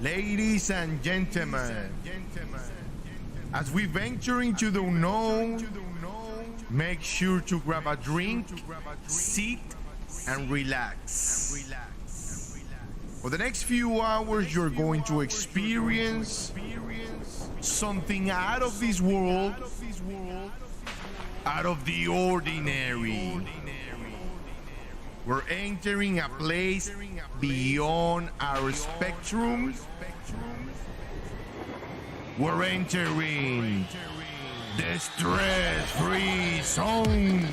Ladies and gentlemen, as we venture into the unknown, make sure to grab a drink, sit, and relax. For the next few hours, you're going to experience something out of this world, out of the ordinary. We're entering a place beyond our spectrum. We're entering the stress-free zone.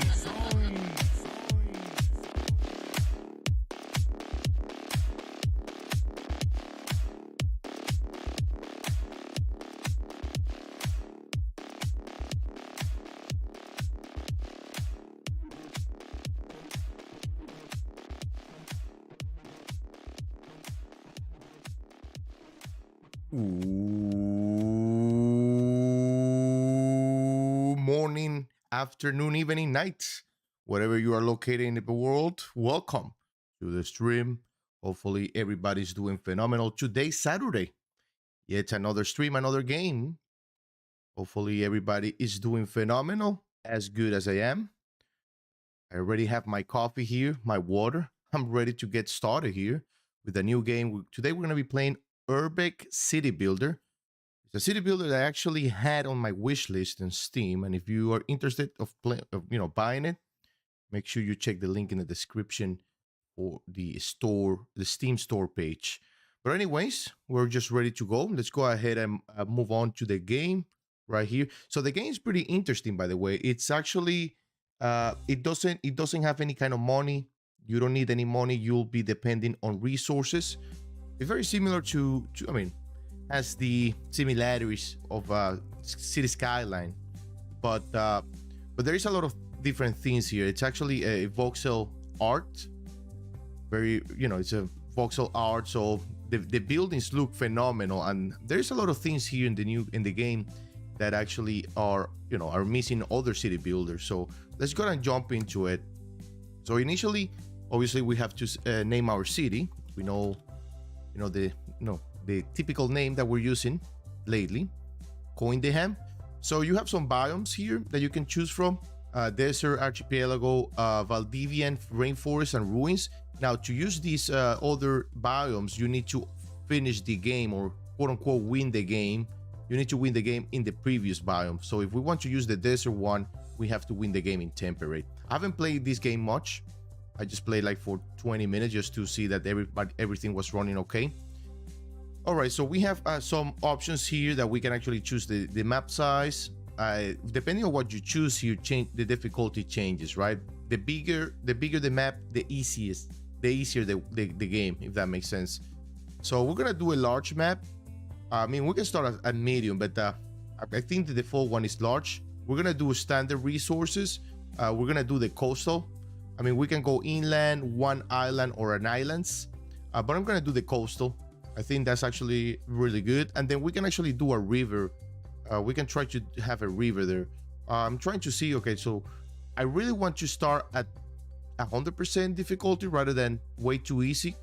Morning, afternoon, evening, night, wherever you are located in the world, welcome to the stream. Hopefully everybody's doing phenomenal. Today's Saturday, yet another stream, another game. Hopefully everybody is doing phenomenal, as good as I am. I already have my coffee here, my water. I'm ready to get started here with a new game. Today we're going to be playing Urbek City Builder. It's a city builder that I actually had on my wish list in Steam, and if you are interested of buying it, make sure you check the link in the description for the store, the Steam store page. But anyways, we're just ready to go. Let's go ahead and move on to the game right here. So the game is pretty interesting, by the way. It's actually it doesn't have any kind of money. You don't need any money. You'll be depending on resources. It's very similar to I mean, has the similarities of City Skyline, but there is a lot of different things here. It's actually a voxel art, very, it's a voxel art, so the buildings look phenomenal, and there's a lot of things here in the game that actually are missing other city builders. So let's go and jump into it. So initially, obviously, we have to name our city. We know the typical name that we're using lately, Coindeham. So you have some biomes here that you can choose from: desert, archipelago, Valdivian, rainforest, and ruins. Now, to use these other biomes, you need to finish the game, or quote unquote win the game. You need to win the game in the previous biome. So if we want to use the desert one, we have to win the game in temperate. I haven't played this game much. I just played like for 20 minutes just to see that everything was running okay. All right, so we have some options here that we can actually choose the map size. Depending on what you choose here, the difficulty changes, right? The bigger the map, the easier the game, if that makes sense. So we're gonna do a large map. I mean, we can start at medium, but I think the default one is large. We're gonna do standard resources. We're gonna do the coastal. I mean, we can go inland, one island, or an islands, but I'm gonna do the coastal. I think that's actually really good. And then we can actually do a river. We can try to have a river there. I'm trying to see, okay, so I really want to start at 100% difficulty rather than way too easy.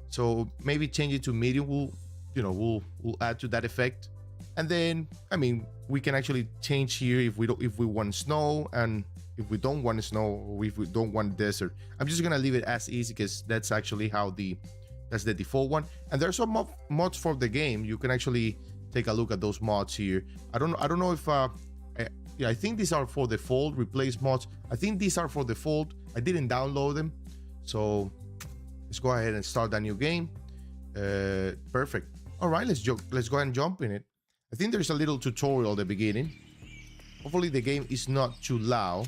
So maybe change it to medium we'll add to that effect. And then, I mean, we can actually change here if we want snow, and if we don't want snow, or if we don't want desert. I'm just gonna leave it as easy because that's actually how that's the default one. And there's some mods for the game. You can actually take a look at those mods here. I don't know if yeah, I think these are for default. Replace mods, I think these are for default. I didn't download them, so let's go ahead and start that new game. Perfect. All right, let's go ahead and jump in it. I think there's a little tutorial at the beginning. Hopefully the game is not too loud.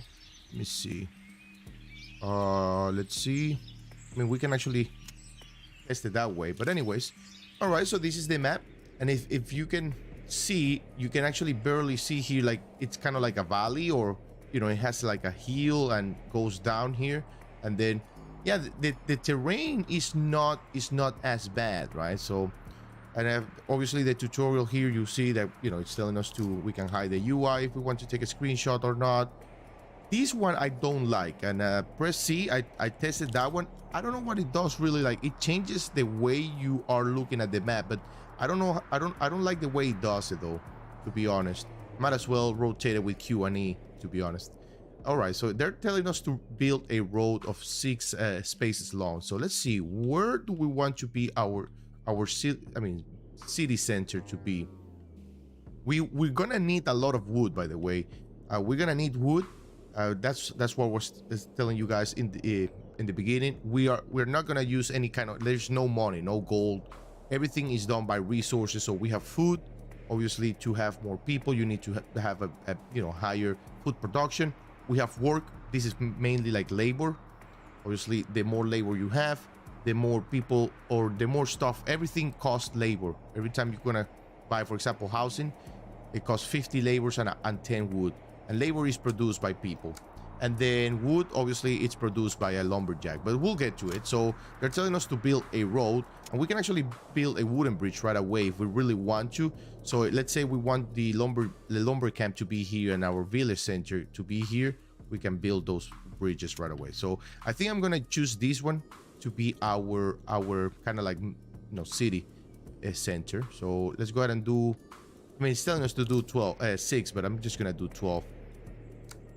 Let me see. Let's see. I mean, we can actually test it that way, but anyways. All right, so this is the map, and if you can see, you can actually barely see here, like it's kind of like a valley, or it has like a hill and goes down here, and then yeah, the terrain is not as bad, right? So, and obviously the tutorial here, you see that it's telling us we can hide the UI if we want to take a screenshot or not. This one I don't like, and press C. I tested that one. I don't know what it does really. Like, it changes the way you are looking at the map, but I don't know. I don't like the way it does it though, to be honest. Might as well rotate it with Q and E, to be honest. All right, so they're telling us to build a road of 6 spaces long. So let's see, where do we want to be our city center to be? We're gonna need a lot of wood, by the way. We're gonna need wood. That's what was telling you guys in the beginning. We're not gonna use any kind of. There's no money, no gold. Everything is done by resources. So we have food. Obviously, to have more people, you need to have a higher food production. We have work. This is mainly like labor. Obviously, the more labor you have, the more people or the more stuff. Everything costs labor. Every time you're gonna buy, for example, housing, it costs 50 labors and 10 wood. And labor is produced by people. And then wood, obviously, it's produced by a lumberjack. But we'll get to it. So they're telling us to build a road. And we can actually build a wooden bridge right away if we really want to. So let's say we want the lumber camp to be here and our village center to be here. We can build those bridges right away. So I think I'm going to choose this one to be our kind of like, city center. So let's go ahead and do... I mean, it's telling us to do 6, but I'm just going to do 12.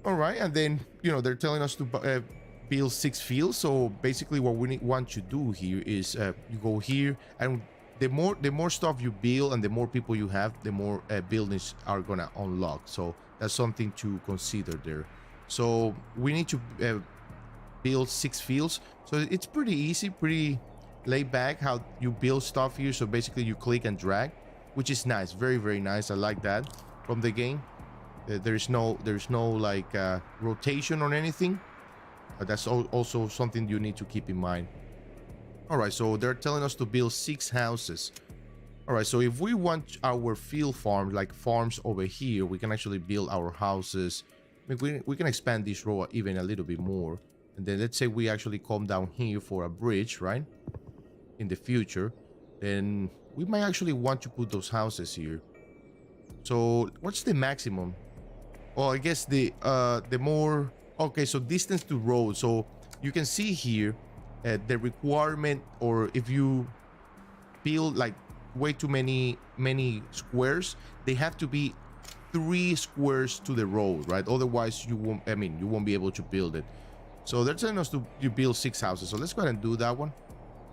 All right, and then, they're telling us to build 6 fields. So basically what we want to do here is you go here, and the more stuff you build and the more people you have, the more buildings are going to unlock. So that's something to consider there. So we need to build 6 fields. So it's pretty easy, pretty laid back how you build stuff here. So basically you click and drag, which is nice. Very, very nice. I like that from the game. There's no like rotation or anything. That's also something you need to keep in mind. All right, so they're telling us to build 6 houses. All right, so if we want our field farm, like farms over here, we can actually build our houses. I mean, we can expand this row even a little bit more. And then let's say we actually come down here for a bridge, right? In the future, then we might actually want to put those houses here. So what's the maximum? Well, I guess the more... Okay, so distance to road. So you can see here the requirement, or if you build like way too many squares, they have to be 3 squares to the road, right? Otherwise you won't, you won't be able to build it. So they're telling us to build 6 houses. So let's go ahead and do that one.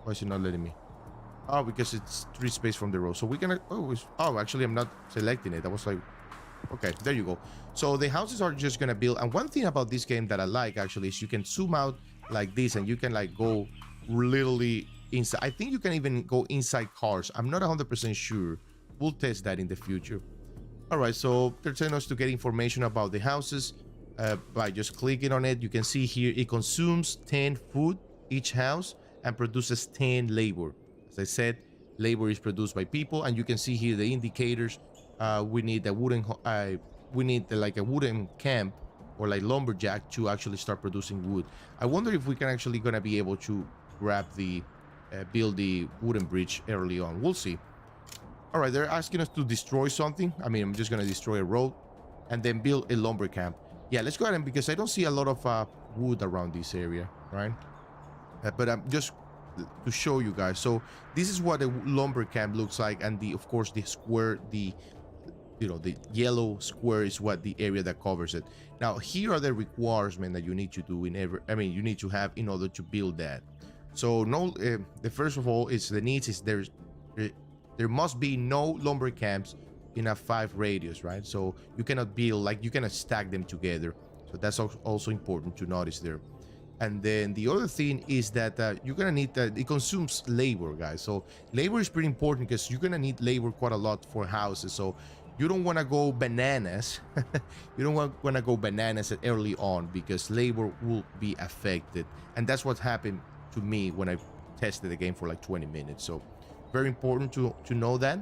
Why is it not letting me? Oh, because it's 3 space from the road. So we're gonna... Oh, actually I'm not selecting it. I was like... Okay, there you go. So the houses are just gonna build. And one thing about this game that I like actually is you can zoom out like this, and you can like go literally inside. I think you can even go inside cars. I'm not 100% sure. We'll test that in the future. All right, so they're telling us to get information about the houses by just clicking on it. You can see here it consumes 10 food each house and produces 10 labor. As I said, labor is produced by people, and you can see here the indicators. We need a wooden like a wooden camp or like lumberjack to actually start producing wood. I wonder if we can actually gonna be able to grab the build the wooden bridge early on. We'll see. All right, they're asking us to destroy something. I mean, I'm just gonna destroy a road and then build a lumber camp. Yeah, let's go ahead, and because I don't see a lot of wood around this area, right? But I'm just to show you guys. So this is what a lumber camp looks like, and of course the square, the yellow square is what the area that covers it. Now here are the requirements that you need to do you need to have in order to build that. So the first of all is the needs is there must be no lumber camps in a 5 radius, right? So you cannot build, like, you cannot stack them together. So that's also important to notice there. And then the other thing is that you're gonna need that it consumes labor, guys. So labor is pretty important because you're gonna need labor quite a lot for houses. So you don't want to go bananas. You don't want to go bananas early on because labor will be affected. And that's what happened to me when I tested the game for like 20 minutes. So very important to know that.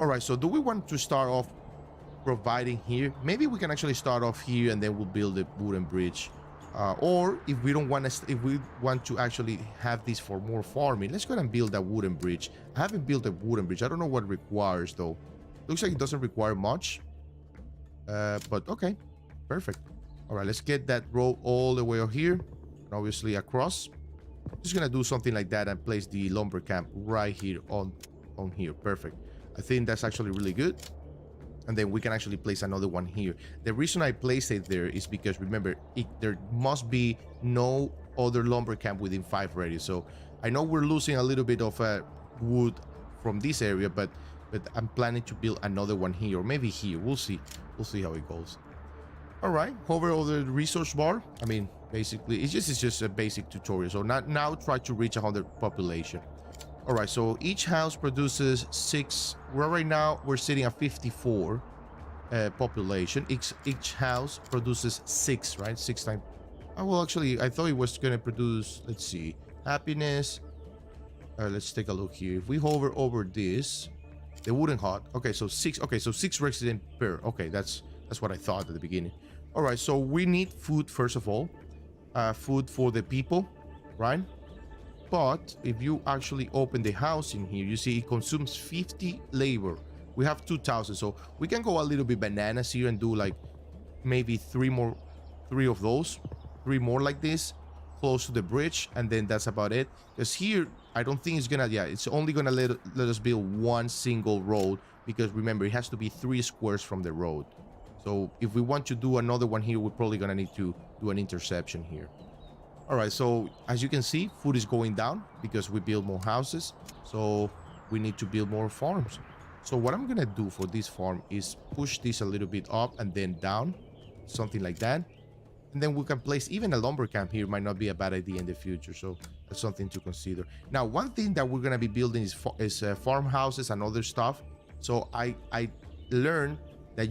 All right, so do we want to start off providing here? Maybe we can actually start off here and then we'll build a wooden bridge. Or if we don't want to, if we want to actually have this for more farming, let's go ahead and build a wooden bridge. I haven't built a wooden bridge. I don't know what it requires though. Looks like it doesn't require much. But okay, perfect. All right, let's get that road all the way over here, and obviously across. Just gonna do something like that and place the lumber camp right here on on here. Perfect. I think that's actually really good. And then we can actually place another one here. The reason I placed it there is because, remember, there must be no other lumber camp within 5 radius. So I know we're losing a little bit of wood from this area, but I'm planning to build another one here, or maybe here. We'll see how it goes. All right, hover over the resource bar. I mean, basically it's just a basic tutorial. So now try to reach 100 population. All right, so each house produces 6. Right now we're sitting at 54 population. Each house produces 6, right? 6 times. Oh, well, actually, I thought it was gonna produce, let's see, happiness. Let's take a look here. If we hover over this, the wooden hut. Okay, so 6. Okay, so 6 resident per. Okay, that's what I thought at the beginning. All right, so we need food first of all. Food for the people, right? But if you actually open the house in here, you see it consumes 50 labor. We have 2,000, so we can go a little bit bananas here and do like maybe 3 of those, 3 more like this, close to the bridge, and then that's about it. Because here, I don't think it's gonna, yeah, it's only gonna let us build one single road, because remember, it has to be 3 squares from the road. So if we want to do another one here, we're probably gonna need to do an interception here. All right, so as you can see, food is going down because we build more houses. So we need to build more farms. So what I'm gonna do for this farm is push this a little bit up and then down, something like that. And then we can place even a lumber camp here. Might not be a bad idea in the future. So that's something to consider. Now, one thing that we're gonna be building is farmhouses and other stuff. So I learned that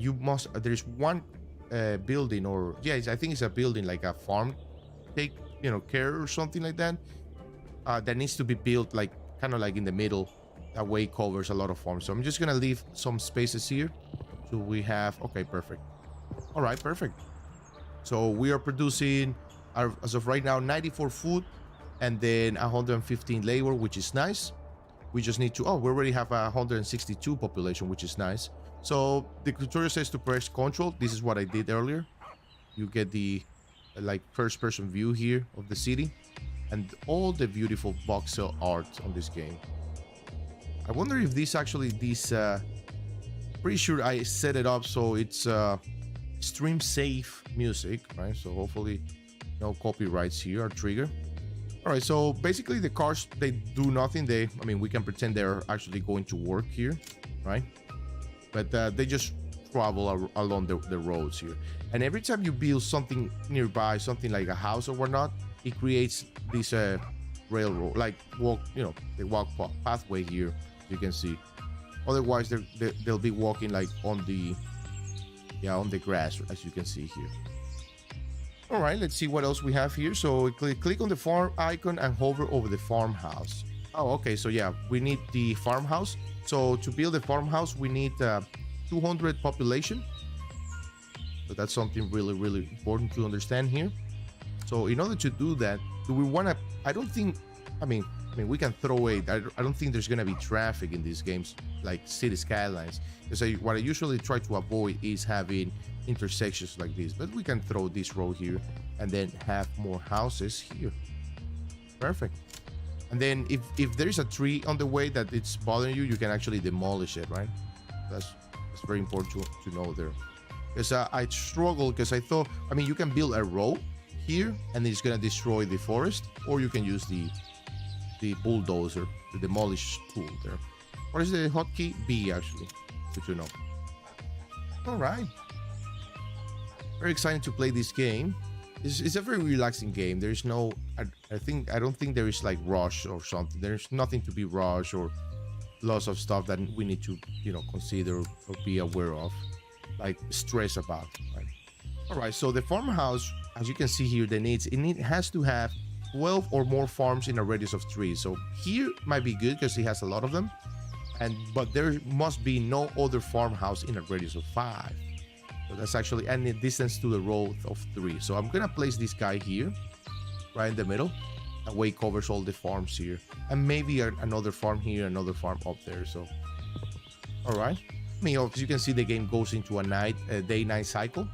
there's one building, or yeah, I think it's a building, like a farm take care or something like that, that needs to be built like kind of like in the middle. That way it covers a lot of farms. So I'm just gonna leave some spaces here. So we have, okay, perfect. All right, perfect. So we are producing as of right now 94 food and then 115 labor, which is nice. We just need to, we already have 162 population, which is nice. So the tutorial says to press control. This is what I did earlier. You get the like first person view here of the city and all the beautiful voxel art on this game. I wonder if this pretty sure I set it up so it's stream safe music, right? So hopefully no copyrights here are triggered. All right, so basically the cars, they do nothing. I mean, we can pretend they're actually going to work here, right? But they just travel along the roads here. And every time you build something nearby, something like a house or whatnot, it creates this railroad, like the walk pathway here, you can see. Otherwise, they'll be walking like on the grass, as you can see here. All right, let's see what else we have here. So click on the farm icon and hover over the farmhouse. Oh, okay, so yeah, we need the farmhouse. So to build a farmhouse, we need 200 population. So that's something really, really important to understand here. So in order to do that, do we want to, I mean, we can throw it. I don't think there's going to be traffic in these games, like city skylines. Because what I usually try to avoid is having intersections like this. But we can throw this road here and then have more houses here. Perfect. And then if there's a tree on the way that it's bothering you, you can actually demolish it, right? That's very important to know there. Because I struggled because I thought, you can build a road here and it's going to destroy the forest, or you can use the bulldozer, the demolish tool there. What is the hotkey? B, actually. Good to know. All right. Very exciting to play this game. It's a very relaxing game. There's no, I don't think there is like rush or something. There's nothing to be rushed or lots of stuff that we need to, consider or be aware of, like stress about, right? All right, so the farmhouse, as you can see here, it has to have 12 or more farms in a radius of 3. So here might be good because it has a lot of them, but there must be no other farmhouse in a radius of 5. So that's actually any distance to the road of 3. So I'm gonna place this guy here, right in the middle. That way it covers all the farms here, and maybe another farm here, another farm up there. So, all right. As you can see, the game goes into a day-night cycle.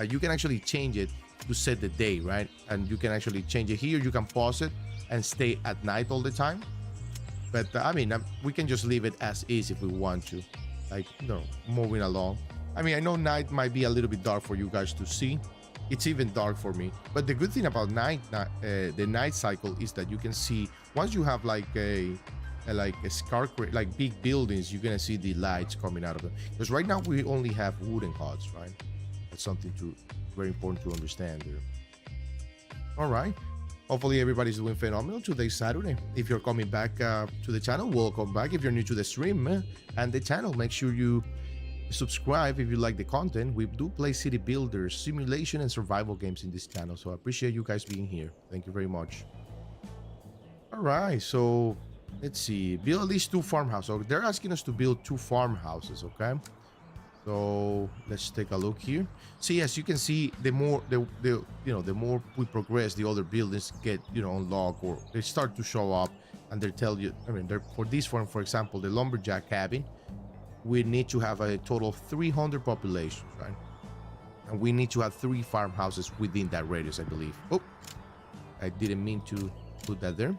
You can actually change it to set the day, right? And you can actually change it here. You can pause it and stay at night all the time. But I mean, we can just leave it as is if we want to, like, you know, moving along. I mean, I know night might be a little bit dark for you guys to see. It's even dark for me. But the good thing about the night cycle is that you can see once you have like a skyscraper, like big buildings, you're gonna see the lights coming out of them. Because right now we only have wooden huts, right? That's something very important to understand there. All right. Hopefully everybody's doing phenomenal. Today's Saturday. If you're coming back to the channel, welcome back. If you're new to the stream and the channel, make sure you subscribe if you like the content. We do play city builders, simulation, and survival games in this channel. So I appreciate you guys being here. Thank you very much. All right. So let's see. Build at least 2 farmhouses. So they're asking us to build 2 farmhouses. Okay. So let's take a look here. See, as you can see, the more the more we progress, the other buildings get unlocked, or they start to show up, and they tell you. I mean, for this one, for example, the lumberjack cabin, we need to have a total of 300 populations, right? And we need to have 3 farmhouses within that radius, I believe. Oh, I didn't mean to put that there.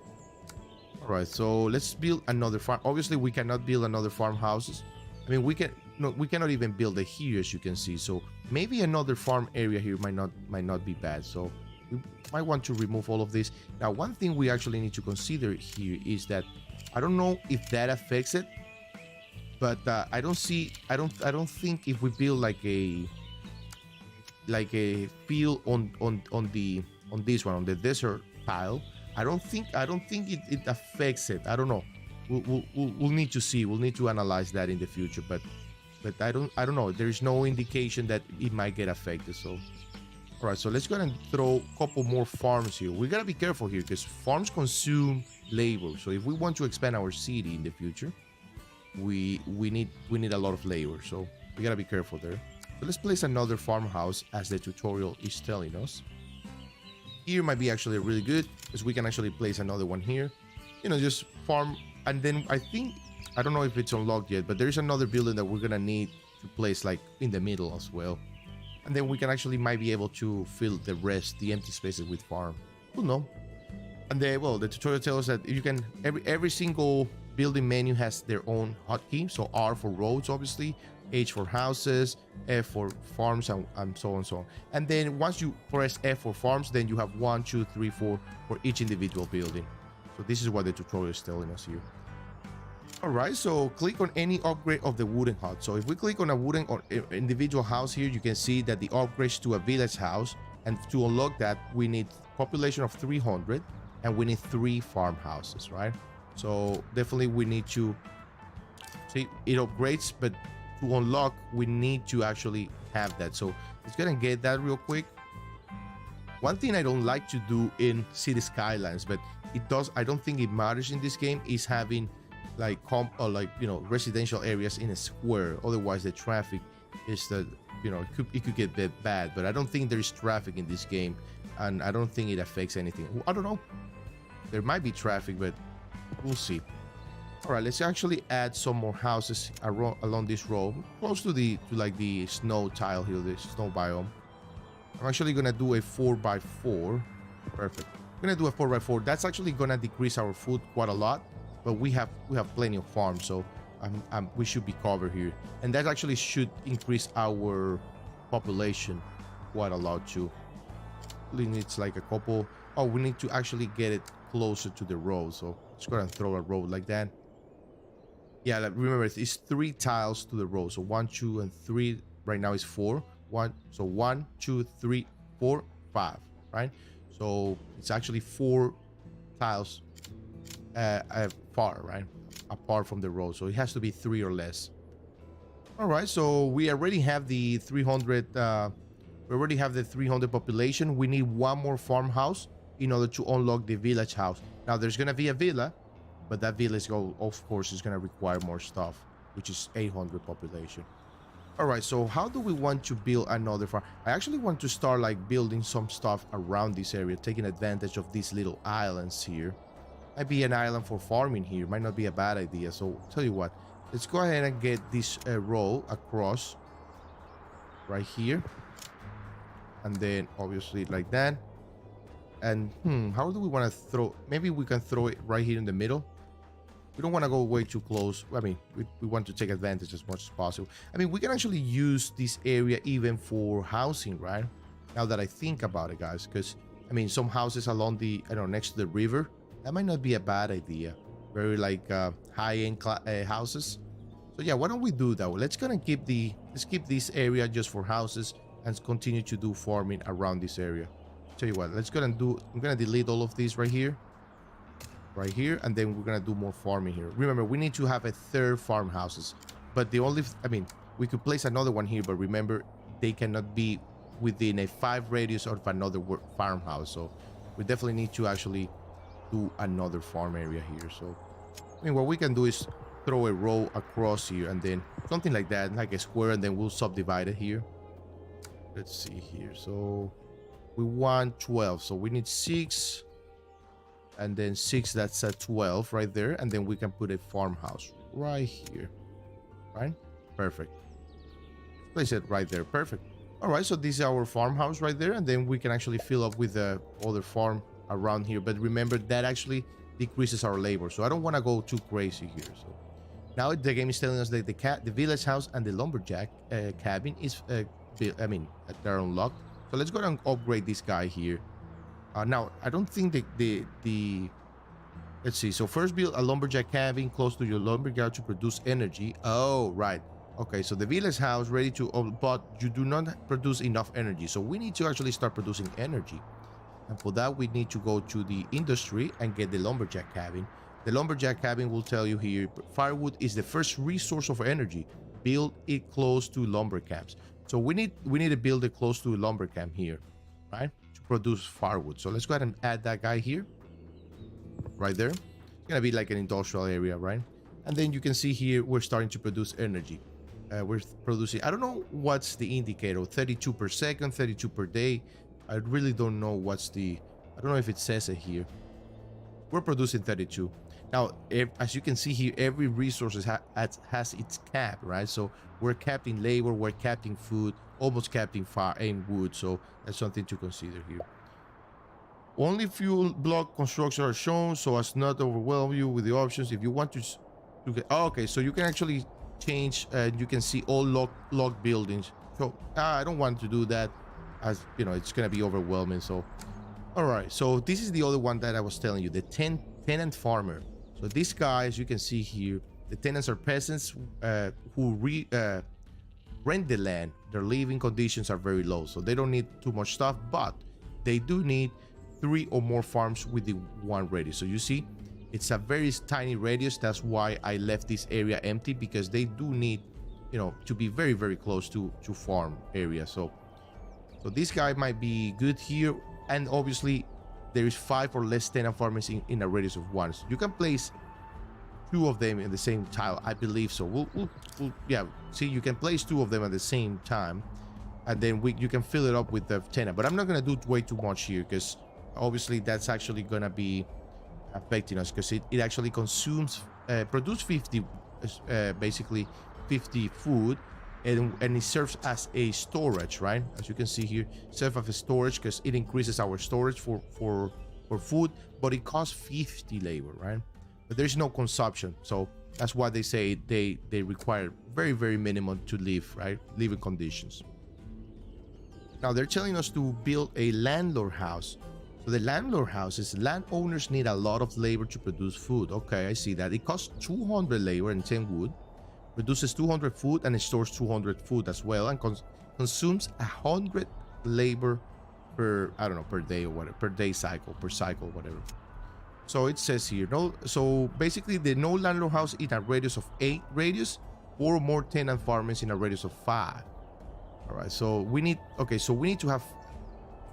All right, so let's build another farm. Obviously, we cannot build another farmhouses. I mean, we cannot even build it here, as you can see. So maybe another farm area here might not be bad. So we might want to remove all of this. Now, one thing we actually need to consider here is that I don't know if that affects it, but I don't think if we build like a field on this one, on the desert tile, I don't think it affects it. I don't know. We'll need to see. We'll need to analyze that in the future. But I don't know. There's no indication that it might get affected. So, all right. So let's go ahead and throw a couple more farms here. We gotta be careful here because farms consume labor. So if we want to expand our city in the future, we need a lot of labor. So we gotta be careful there. So let's place another farmhouse as the tutorial is telling us. Here might be actually really good because we can actually place another one here. Just farm. And then I don't know if it's unlocked yet, but there's another building that we're gonna need to place like in the middle as well. And then we can might be able to fill the empty spaces with farm. We'll know. And the tutorial tells us that you can every single building menu has their own hotkey. So R for roads, obviously, H for houses, F for farms, and so on and so on. And then once you press F for farms, then you have 1, 2, 3, 4 for each individual building. So this is what the tutorial is telling us here. All right, so click on any upgrade of the wooden hut. So if we click on a wooden or individual house here, you can see that the upgrades to a village house. And to unlock that, we need population of 300 and we need 3 farmhouses, right? So definitely we need to see it upgrades, but to unlock, we need to actually have that. So let's go and get that real quick. One thing I don't like to do in city skylines, but I don't think it matters in this game, is having residential areas in a square. Otherwise the traffic is it could get bad. But I don't think there's traffic in this game, and I don't think it affects anything. I don't know, there might be traffic, but we'll see. All right, let's actually add some more houses along this road, close to the snow tile here, the snow biome. I'm actually gonna do a 4x4. Perfect. I'm gonna do a 4x4. That's actually gonna decrease our food quite a lot, but we have plenty of farms, so we should be covered here. And that actually should increase our population quite a lot too. We need like a couple. Oh, we need to actually get it closer to the road. So let's go and throw a road like that. Yeah, remember it's 3 tiles to the road. So 1, 2, and 3. Right now is 4. 1. So 1, 2, 3, 4, 5. Right. So it's actually 4 tiles far, right, apart from the road. So it has to be 3 or less. All right. So we already have the 300. We already have the 300 population. We need 1 more farmhouse in order to unlock the village house. Now there's gonna be a villa, but that villa of course is gonna require more stuff, which is 800 population. All right, so how do we want to build another farm? I actually want to start building some stuff around this area, taking advantage of these little islands here. Might be an island for farming here, might not be a bad idea. So tell you what, let's go ahead and get this row across right here, and then obviously like that. And how do we want to throw? Maybe we can throw it right here in the middle. We don't want to go way too close. I mean, we want to take advantage as much as possible. I mean, we can actually use this area even for housing, right? Now that I think about it, guys, because I mean, some houses along the, I don't know, next to the river, that might not be a bad idea. Very like high-end houses. So yeah, why don't we do that? Let's keep this area just for houses and continue to do farming around this area. Tell you what, I'm gonna delete all of these right here, and then we're gonna do more farming here. Remember, we need to have a third farmhouses, but I mean, we could place another one here, but remember, they cannot be within a 5 radius of another farmhouse. So we definitely need to actually do another farm area here. So I mean, what we can do is throw a row across here and then something like that, like a square, and then we'll subdivide it here. Let's see here. So we want 12, so we need 6 and then 6. That's a 12 right there, and then we can put a farmhouse right here. Right, perfect. Place it right there. Perfect. All right, so this is our farmhouse right there, and then we can actually fill up with the other farm around here. But remember, that actually decreases our labor, so I don't want to go too crazy here. So now the game is telling us that the village house and the lumberjack cabin is they're unlocked. So let's go and upgrade this guy here. Now I don't think the let's see. So first, build a lumberjack cabin close to your lumberyard to produce energy. Oh, right. Okay, so the village house ready to, but you do not produce enough energy. So we need to actually start producing energy. And for that, we need to go to the industry and get the lumberjack cabin. The lumberjack cabin will tell you here, firewood is the first resource of energy. Build it close to lumber camps. So we need to build it close to a lumber camp here, right? To produce firewood. So let's go ahead and add that guy here. Right there. It's gonna be like an industrial area, right? And then you can see here, we're starting to produce energy. We're producing, I don't know what's the indicator, 32 per second, 32 per day. I really don't know I don't know if it says it here. We're producing 32. Now, as you can see here, every resource has its cap, right? So we're capped in labor, we're capped in food, almost capped in fire and wood. So that's something to consider here. Only fuel block construction are shown so as not to overwhelm you with the options. If you want to get, oh, okay, so you can actually change, you can see all log buildings. So I don't want to do that, as you know, it's gonna be overwhelming. So all right, so this is the other one that I was telling you, the tenant farmer. So these guys, you can see here, the tenants are peasants who rent the land. Their living conditions are very low, so they don't need too much stuff, but they do need 3 or more farms with the 1 radius. So you see, it's a very tiny radius. That's why I left this area empty, because they do need, you know, to be very, very close to farm area. So this guy might be good here. And obviously there is 5 or less tenant farmers in a radius of 1. So you can place 2 of them in the same tile, I believe so. We'll yeah, see, you can place 2 of them at the same time, and then you can fill it up with the tenant. But I'm not gonna do way too much here, because obviously that's actually gonna be affecting us, because it actually consumes produce 50 basically 50 food, and it serves as a storage, right? As you can see here, serves as a storage because it increases our storage for food, but it costs 50 labor, right? But there's no consumption, so that's why they say they require very, very minimum to live, right? Living conditions. Now they're telling us to build a landlord house. So the landlord house is landowners need a lot of labor to produce food. Okay, I see that. It costs 200 labor and 10 wood, produces 200 food, and it stores 200 food as well, and consumes 100 labor per, I don't know, per day or whatever, per day cycle, per cycle, whatever. So it says here, so basically the no landlord house in a radius of 8 radius, 4 or more tenant farmers in a radius of 5. All right, so we need, okay, so we need to have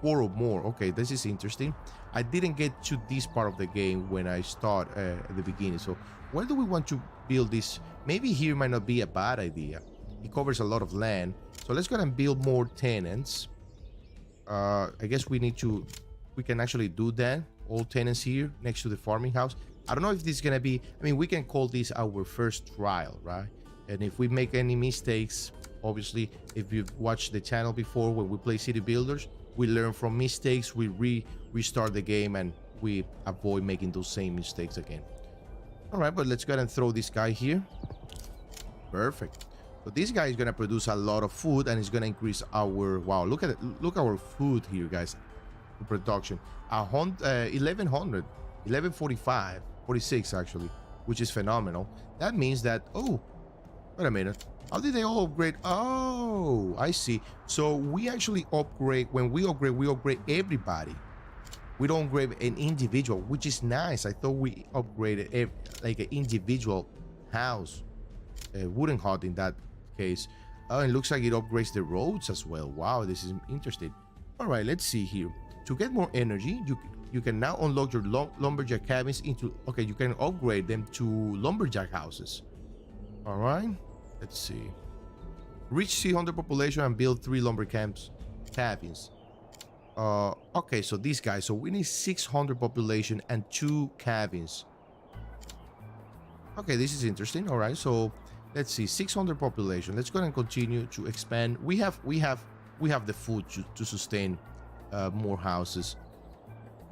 4 or more. Okay, this is interesting. I didn't get to this part of the game when I start at the beginning. So where do we want to build this? Maybe here might not be a bad idea. It covers a lot of land. So let's go ahead and build more tenants. I guess we can actually do that. All tenants here next to the farming house. I don't know if this is gonna be, I mean, we can call this our first trial, right? And if we make any mistakes, obviously, if you've watched the channel before when we play city builders, we learn from mistakes, we restart the game, and we avoid making those same mistakes again. All right, but let's go ahead and throw this guy here. Perfect. So this guy is gonna produce a lot of food, and it's gonna increase our, wow, look at it, look our food here, guys. Production 1100, 1145, 46 actually, which is phenomenal. That means that, oh, wait a minute, how did they all upgrade? Oh, I see. So we actually upgrade, when we upgrade everybody. We don't upgrade an individual, which is nice. I thought we upgraded like an individual house, a wooden hut in that case. Oh, it looks like it upgrades the roads as well. Wow, this is interesting. All right, let's see here. To get more energy, you can now unlock your lumberjack cabins into, okay, you can upgrade them to lumberjack houses. All right, let's see. Reach 300 population and build 3 lumber cabins. Okay, so these guys, so we need 600 population and 2 cabins. Okay, this is interesting. All right, so let's see, 600 population. Let's go ahead and continue to expand. We have the food to sustain more houses.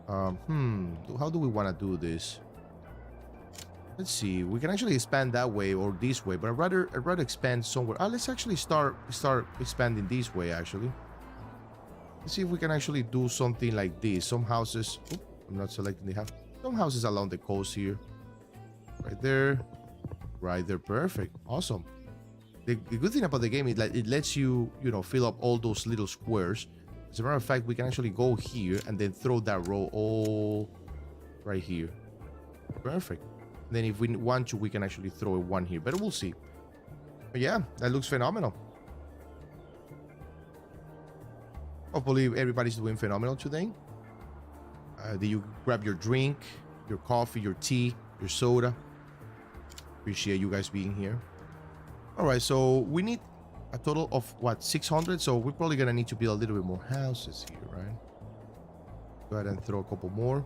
How do we want to do this? Let's see, we can actually expand that way or this way, but I'd rather expand somewhere. Let's actually start expanding this way. Actually, let's see if we can actually do something like this. Some houses, I'm not selecting the house. Some houses along the coast here, right there, perfect, awesome. The good thing about the game is that it lets you, fill up all those little squares. As a matter of fact, we can actually go here and then throw that row all right here. Perfect. And then if we want to, we can actually throw one here, but we'll see. But yeah, that looks phenomenal. Hopefully everybody's doing phenomenal today. Do you grab your drink, your coffee, your tea, your soda? Appreciate you guys being here. All right, so we need a total of what, 600? So we're probably gonna need to build a little bit more houses here, right? Go ahead and throw a couple more.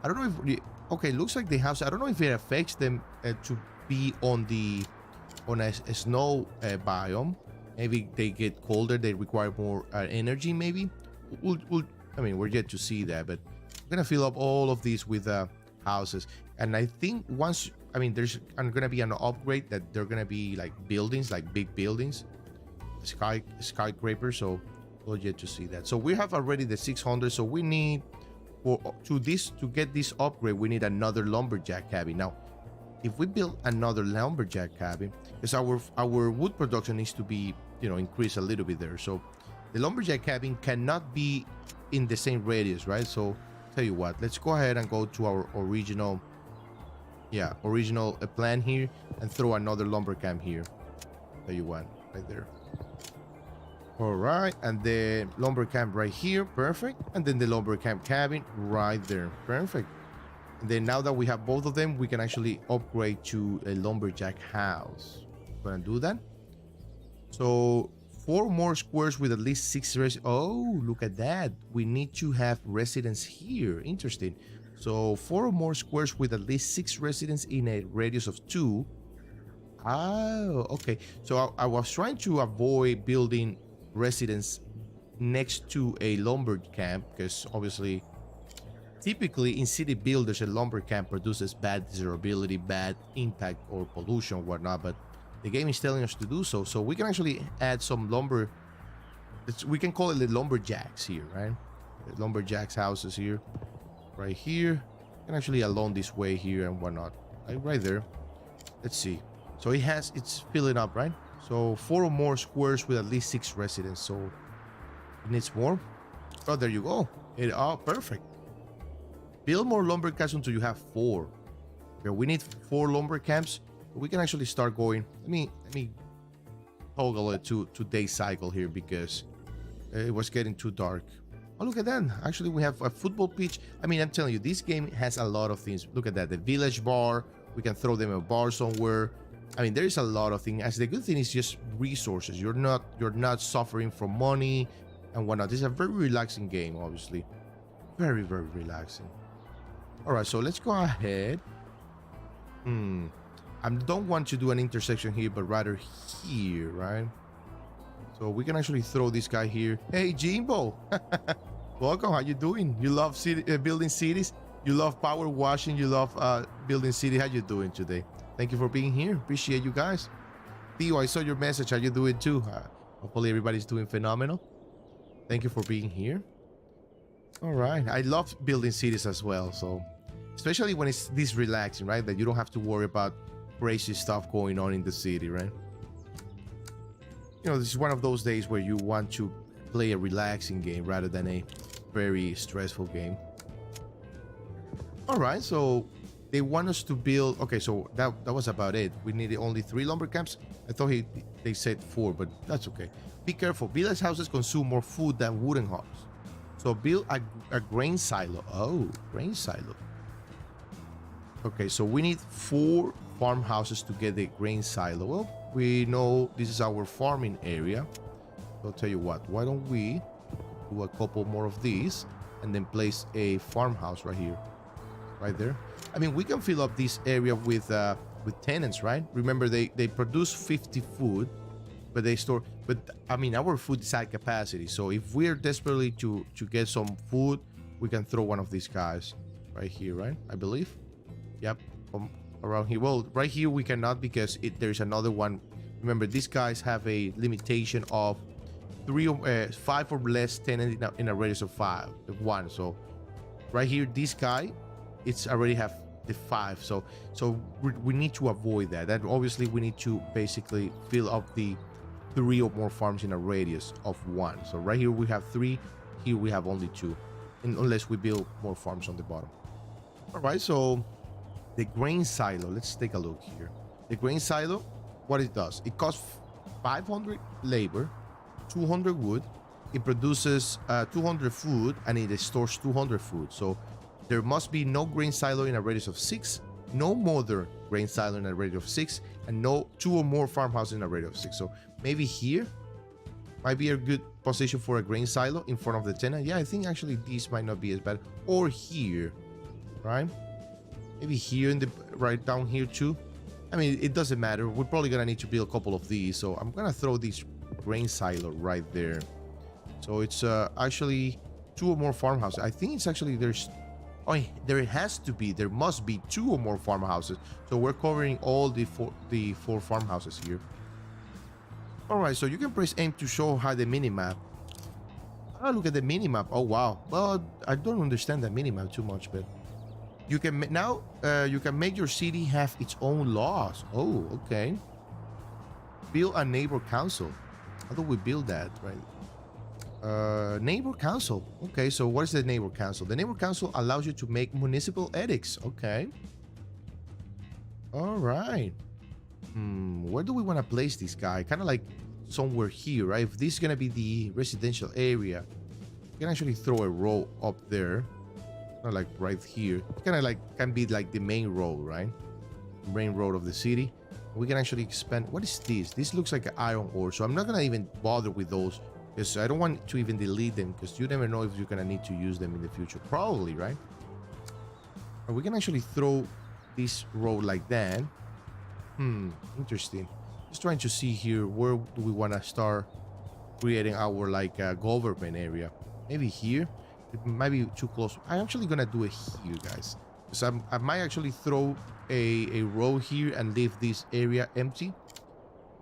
I don't know if, okay, looks like the house, I don't know if it affects them to be on a snow biome. Maybe they get colder, they require more energy, maybe. I mean, we're yet to see that, but I'm gonna fill up all of these with houses. And I think once, I mean, there's gonna be an upgrade that they're gonna be like buildings, like big buildings, skyscrapers. So we're yet to see that. So we have already the 600. So we need to get this upgrade, we need another lumberjack cabin. Now, if we build another lumberjack cabin, because our wood production needs to be, increased a little bit there. So the lumberjack cabin cannot be in the same radius, right? So tell you what, let's go ahead and go to our original plan here and throw another lumber camp here. Tell you what, right there. All right, and the lumber camp right here, perfect. And then the lumber camp cabin right there, perfect. And then now that we have both of them, we can actually upgrade to a lumberjack house. Gonna do that. So 4 more squares with at least 6 oh, look at that. We need to have residents here. Interesting. So 4 more squares with at least 6 residents in a radius of 2. Oh, okay. So I was trying to avoid building residents next to a lumber camp, because obviously typically in city builders a lumber camp produces bad desirability, bad impact, or pollution, whatnot, but the game is telling us to do so. So we can actually add some lumber, we can call it the lumberjacks here, right? The lumberjacks houses here, right here, and actually along this way here and whatnot, right there. Let's see. So it's filling up, right? So 4 more squares with at least 6 residents. So it needs more. Oh, there you go. Perfect. Build more lumber camps until you have 4. Okay, we need 4 lumber camps. We can actually start going. Let me toggle it to day cycle here, because it was getting too dark. Oh, look at that. Actually, we have a football pitch. I mean, I'm telling you, this game has a lot of things. Look at that. The village bar. We can throw them a bar somewhere. I mean, there is a lot of things. As the good thing is just resources. You're not suffering from money and whatnot. This is a very relaxing game, obviously. Very, very relaxing. All right, so let's go ahead. I don't want to do an intersection here, but rather here, right? So we can actually throw this guy here. Hey, Jimbo. Welcome. How you doing? You love building cities? You love power washing. You love building city. How you doing today? Thank you for being here. Appreciate you guys. Theo, I saw your message. How you doing too? Hopefully everybody's doing phenomenal. Thank you for being here. All right. I love building cities as well. So, especially when it's this relaxing, right? That you don't have to worry about crazy stuff going on in the city, right? You know, this is one of those days where you want to play a relaxing game rather than a very stressful game. All right. So they want us to build. Okay. So that was about it. We needed only 3 lumber camps. I thought they said 4, but that's okay. Be careful. Village houses consume more food than wooden huts. So build a grain silo. Oh, grain silo. Okay, so we need 4 farmhouses to get the grain silo. Well, we know this is our farming area. So I'll tell you what, why don't we do a couple more of these and then place a farmhouse right here, right there. I mean, we can fill up this area with tenants, right? Remember, they produce 50 food, but they store. But I mean, our food is at capacity. So if we're desperately to get some food, we can throw one of these guys right here, right? I believe. Yep, around here. Well, right here we cannot because there's another one. Remember, these guys have a limitation of 5 or less tenants in a radius of 1. So right here, this guy, it's already have the 5. So we need to avoid that. And obviously we need to basically fill up the 3 or more farms in a radius of 1. So right here we have 3. Here we have only 2, unless we build more farms on the bottom. All right, so the grain silo, let's take a look here. The grain silo, what it does, it costs 500 labor, 200 wood, it produces 200 food, and it stores 200 food. So there must be no grain silo in a radius of 6, no modern grain silo in a radius of 6, and no 2 or more farmhouses in a radius of 6. So maybe here might be a good position for a grain silo in front of the tenant. Yeah, I think actually these might not be as bad. Or here, right? Maybe here in the right down here too. I mean, it doesn't matter. We're probably gonna need to build a couple of these. So I'm gonna throw this grain silo right there. So it's actually 2 or more farmhouses. I think it's actually there must be 2 or more farmhouses. So we're covering all the four farmhouses here. All right, so you can press aim to show how the minimap. Oh, look at the minimap. Oh wow. Well, I don't understand the minimap too much, but you can now you can make your city have its own laws. Oh, okay. Build a neighbor council. How do we build that, right? Neighbor council. Okay, so what is the neighbor council? The neighbor council allows you to make municipal edicts. Okay. All right. Where do we want to place this guy? Kind of like somewhere here, right? If this is gonna be the residential area, you can actually throw a row up there. Not like right here. It kind of like can be like the main road, right? Main road of the city. We can actually expand. What is this? This looks like an iron ore, so I'm not gonna even bother with those because I don't want to even delete them because you never know if you're gonna need to use them in the future. Probably, right? And we can actually throw this road like that. Interesting. Just trying to see here, where do we want to start creating our like government area? Maybe here. It might be too close. I'm actually gonna do it here, guys. So I might actually throw a row here and leave this area empty.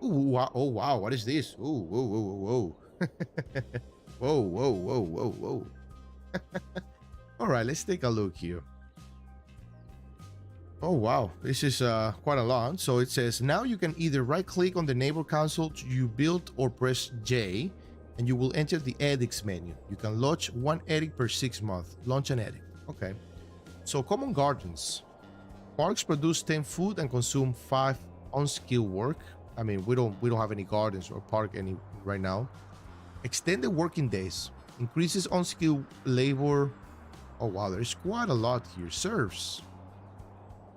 Ooh, wow. Oh wow, what is this? Ooh, whoa, whoa, whoa, whoa. Whoa, whoa, whoa, whoa. All right, let's take a look here. Oh wow, this is quite a lot. So it says now you can either right click on the neighbor council you built or press J and you will enter the edicts menu. You can launch 1 edict per 6 months. Launch an edict. Okay. So common gardens. Parks produce 10 food and consume 5 unskilled work. I mean, we don't have any gardens or park any right now. Extended working days. Increases unskilled labor. Oh wow, there's quite a lot here. Serves.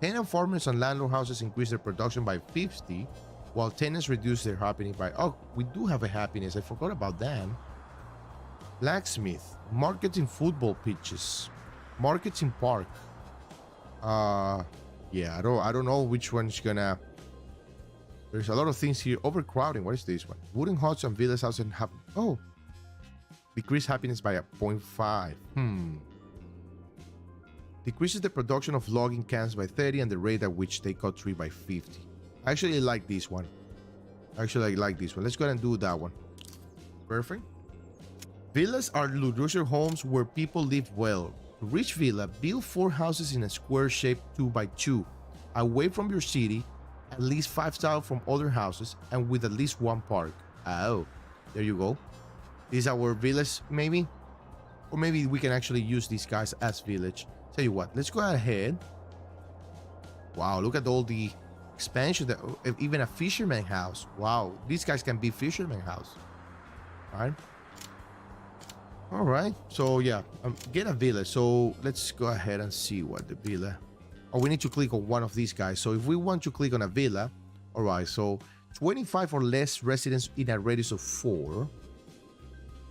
Tenant farmers and landlord houses increase their production by 50, while tenants reduce their happiness by... Oh, we do have a happiness. I forgot about that. Blacksmith. Markets in football pitches. Markets in park. Yeah, I don't know which one's gonna... There's a lot of things here. Overcrowding. What is this one? Wooden huts and village houses have... Oh. Decrease happiness by a 0.5. Decreases the production of logging camps by 30 and the rate at which they cut tree by 50. Actually, I like this one. Actually, I like this one. Let's go ahead and do that one. Perfect. Villas are luxury homes where people live well. To reach villa, build 4 houses in a square shape 2 by 2, away from your city, at least 5 tiles from other houses, and with at least 1 park. Oh, there you go. These are our village, maybe? Or maybe we can actually use these guys as village. Tell you what, let's go ahead. Wow, look at all the expansion. Even a fisherman house. Wow, these guys can be fisherman house. All right. So yeah, get a villa. So let's go ahead and see what the villa. Oh, we need to click on one of these guys. So if we want to click on a villa, all right. So 25 or less residents in a radius of 4.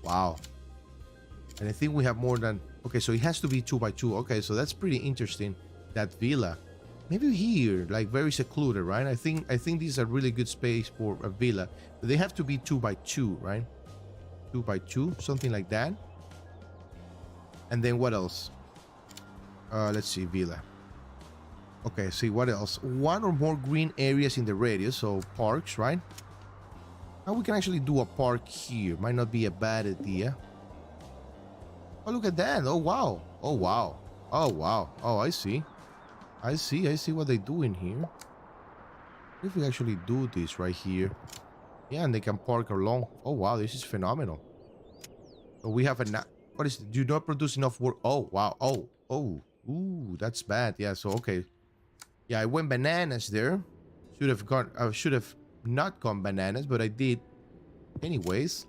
Wow. And I think we have more than. Okay, so it has to be 2 by 2. Okay, so that's pretty interesting. That villa. Maybe here, like very secluded, right? I think this is a really good space for a villa. But they have to be 2 by 2, right? 2 by 2, something like that. And then what else? Let's see, villa. Okay, see what else? 1 or more green areas in the radius, so parks, right? Now we can actually do a park here. Might not be a bad idea. Oh, look at that. Oh, wow. Oh, wow. Oh, wow. Oh, I see. I see what they do in here. If we actually do this right here. Yeah, and they can park along. Oh, wow. This is phenomenal. So we have a... What is it? Do not produce enough work. Oh, wow. Oh, oh. Ooh, that's bad. Yeah, so, okay. Yeah, I went bananas there. Should have not gone bananas, but I did. Anyways,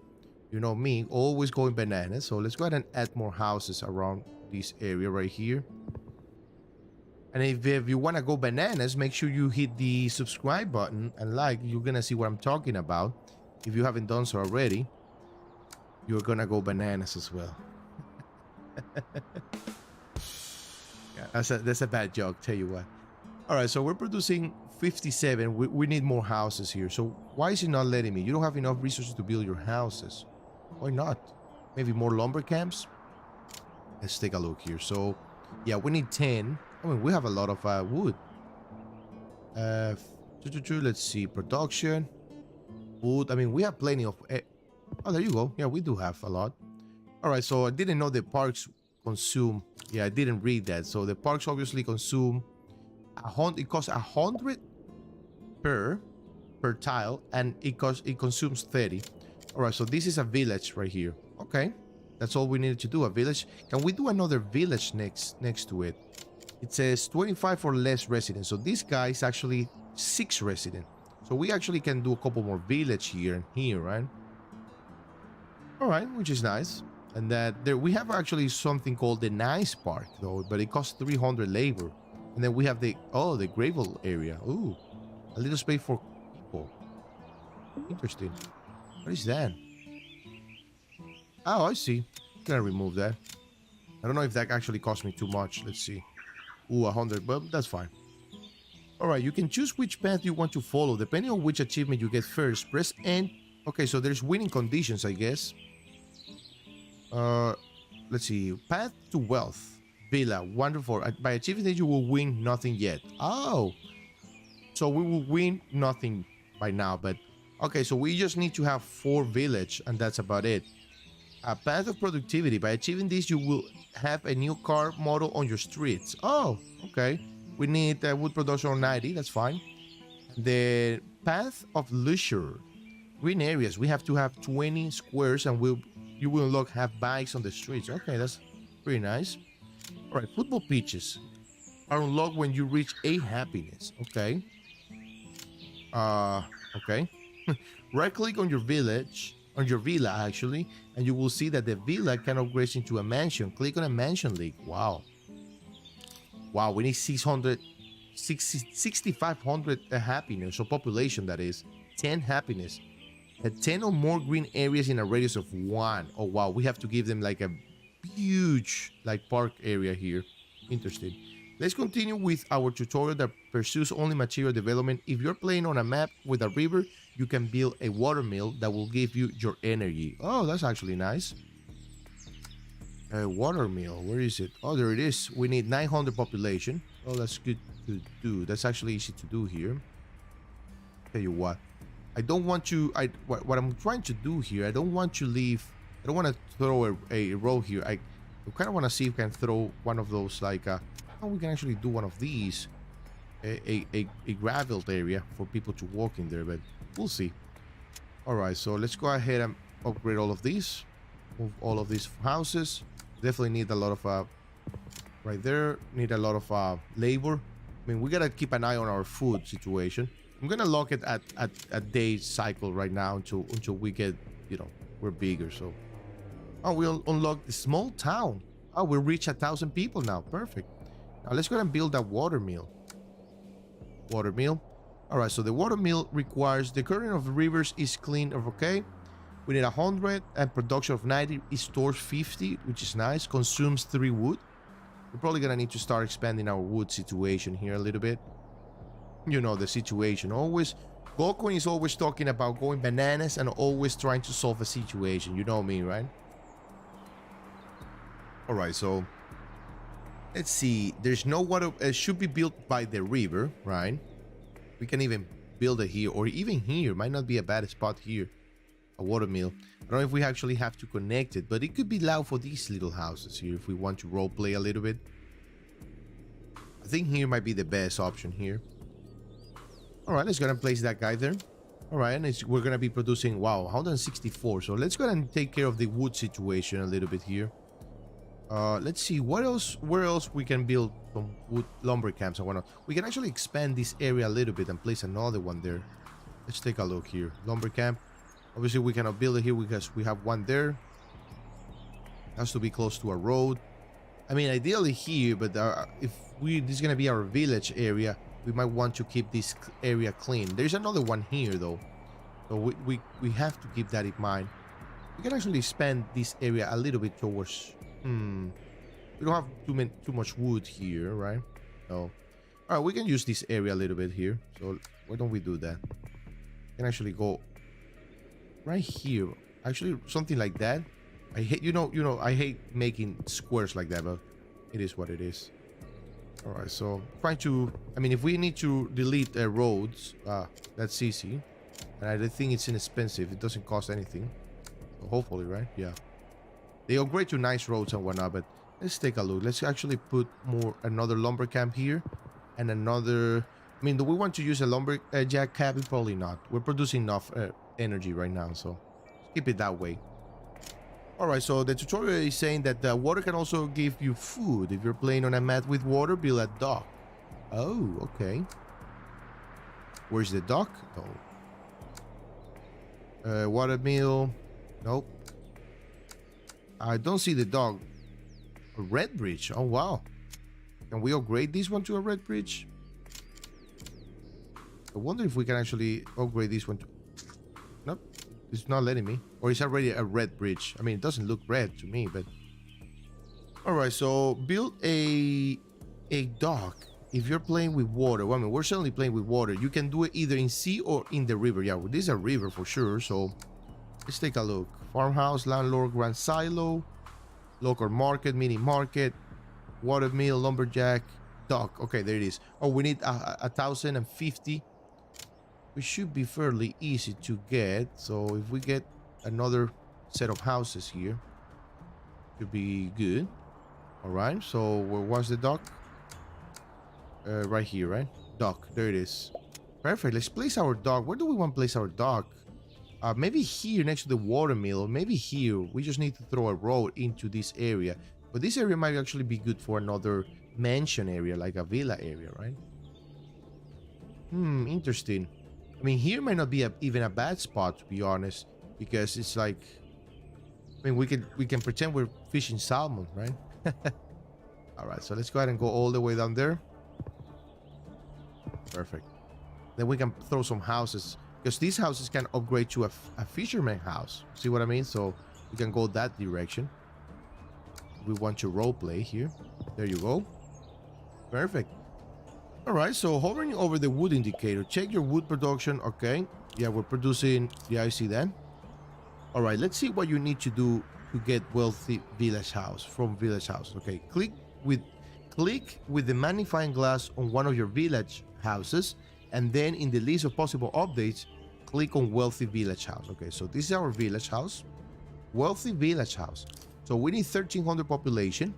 you know me, always going bananas. So let's go ahead and add more houses around this area right here. And if you want to go bananas, make sure you hit the subscribe button and like. You're going to see what I'm talking about. If you haven't done so already, you're going to go bananas as well. Yeah, that's a bad joke, tell you what. All right, so we're producing 57. We need more houses here. So why is it not letting me? You don't have enough resources to build your houses. Why not? Maybe more lumber camps? Let's take a look here. So, yeah, we need 10. I mean, we have a lot of wood. Let's see. Production. Wood. I mean, we have plenty of... Oh, there you go. Yeah, we do have a lot. All right, so I didn't know the parks consume... Yeah, I didn't read that. So the parks obviously consume... It costs 100 per tile, and it consumes 30. All right, so this is a village right here. Okay, that's all we needed to do. A village. Can we do another village next to it? It says 25 or less residents. So this guy is actually 6 residents. So we actually can do a couple more village here and here, right? All right, which is nice. And that there we have actually something called the nice park though, but it costs 300 labor. And then we have the gravel area. Ooh, a little space for people. Interesting. What is that? Oh, I see. I'm gonna remove that. I don't know if that actually cost me too much. Let's see. Ooh, 100, but that's fine. All right, you can choose which path you want to follow. Depending on which achievement you get first, press N. Okay, so there's winning conditions, I guess. Let's see. Path to wealth. Villa, wonderful. By achieving this, you will win nothing yet. Oh, so we will win nothing by now, but okay, so we just need to have 4 village, and that's about it. A path of productivity. By achieving this, you will have a new car model on your streets. Oh, okay. We need wood production on 90. That's fine. The path of leisure. Green areas. We have to have 20 squares, and you will unlock have bikes on the streets. Okay, that's pretty nice. All right, football pitches are unlocked when you reach 8 happiness. Okay. Okay. Right-click on your villa actually, and you will see that the villa can upgrade into a mansion. Click on a mansion league. Wow. Wow, we need 6,500 happiness, or population that is. 10 happiness. 10 or more green areas in a radius of 1. Oh, wow, we have to give them like a huge park area here. Interesting. Let's continue with our tutorial that pursues only material development. If you're playing on a map with a river, you can build a water mill that will give you your energy. Oh, that's actually nice. Watermill, where is it? Oh, there it is. We need 900 population. Oh, that's good to do. That's actually easy to do here. Tell you what, I don't want you. What I'm trying to do here. I don't want to leave. I don't want to throw a row here. I kind of want to see if we can throw one of those like. Oh, we can actually do one of these. A graveled area for people to walk in there, but we'll see. All right, so let's go ahead and upgrade all of these. Move all of these houses. Definitely need a lot of right there. Need a lot of labor. I mean, we gotta keep an eye on our food situation. I'm gonna lock it at a day cycle right now until we get, you know, we're bigger. So, oh, we'll unlock the small town. Oh, we'll reach 1,000 people now. Perfect. Now let's go ahead and build that water mill. Water mill. All right, so the water mill requires the current of the rivers is clean of okay. We need 100 and production of 90. It stores 50, which is nice. Consumes 3 wood. We're probably gonna need to start expanding our wood situation here a little bit. You know the situation. Always, Gokun is always talking about going bananas and always trying to solve a situation. You know me, right? All right, so let's see. There's no water. It should be built by the river, right? We can even build it here, or even here. Might not be a bad spot here. A water mill. I don't know if we actually have to connect it, but it could be loud for these little houses here if we want to role play a little bit. I think here might be the best option here. All right, let's go ahead and place that guy there. All right, and we're going to be producing, wow, 164. So let's go ahead and take care of the wood situation a little bit here. Let's see what else, where else we can build some wood lumber camps and whatnot. We can actually expand this area a little bit and place another one there. Let's take a look here. Lumber camp. Obviously, we cannot build it here because we have one there. Has to be close to a road. I mean, ideally here, but if this is gonna be our village area, we might want to keep this area clean. There's another one here though, so we have to keep that in mind. We can actually expand this area a little bit towards. We don't have too much wood here, right? So, all right, we can use this area a little bit here. So why don't we do that? We can actually go right here. Actually, something like that. I hate, you know, I hate making squares like that, but it is what it is. All right, so trying to, I mean, if we need to delete roads, that's easy. And I don't think it's inexpensive. It doesn't cost anything. So hopefully, right? Yeah. They upgrade to nice roads and whatnot, but let's take a look. Let's actually put another lumber camp here and another. I mean, do we want to use a lumberjack cabin? Probably not. We're producing enough energy right now, so keep it that way. All right, so the tutorial is saying that water can also give you food. If you're playing on a map with water, build a dock. Oh, okay. Where's the dock? Oh. Water mill. Nope. I don't see the dock. A red bridge. Oh, wow. Can we upgrade this one to a red bridge? I wonder if we can actually upgrade this one to... Nope. It's not letting me. Or it's already a red bridge. I mean, it doesn't look red to me, but... Alright, so build a dock. If you're playing with water, well, I mean, we're certainly playing with water. You can do it either in sea or in the river. Yeah, well, this is a river for sure, so... Let's take a look. Farmhouse, landlord, grand silo, local market, mini market, water mill, lumberjack, dock. Okay, there it is. Oh, we need 1,050. Which should be fairly easy to get. So if we get another set of houses here, should be good. All right, so where was the dock? Right here, right? Dock, there it is. Perfect, let's place our dock. Where do we want to place our dock? Maybe here next to the water mill. Maybe here. We just need to throw a road into this area. But this area might actually be good for another mansion area, like a villa area, right? Interesting. I mean, here might not be even a bad spot, to be honest, because it's like, I mean, we can pretend we're fishing salmon, right? All right, so let's go ahead and go all the way down there. Perfect. Then we can throw some houses, because these houses can upgrade to a fisherman house. See what I mean? So we can go that direction. We want to role play here. There you go. Perfect. All right, so hovering over the wood indicator, check your wood production. Okay, yeah, we're producing. Yeah, I see that. All right, let's see what you need to do to get wealthy village house from village house. Okay, with click with the magnifying glass on one of your village houses, and then in the list of possible updates, click on wealthy village house. Okay, so this is our village house, wealthy village house. So we need 1300 population.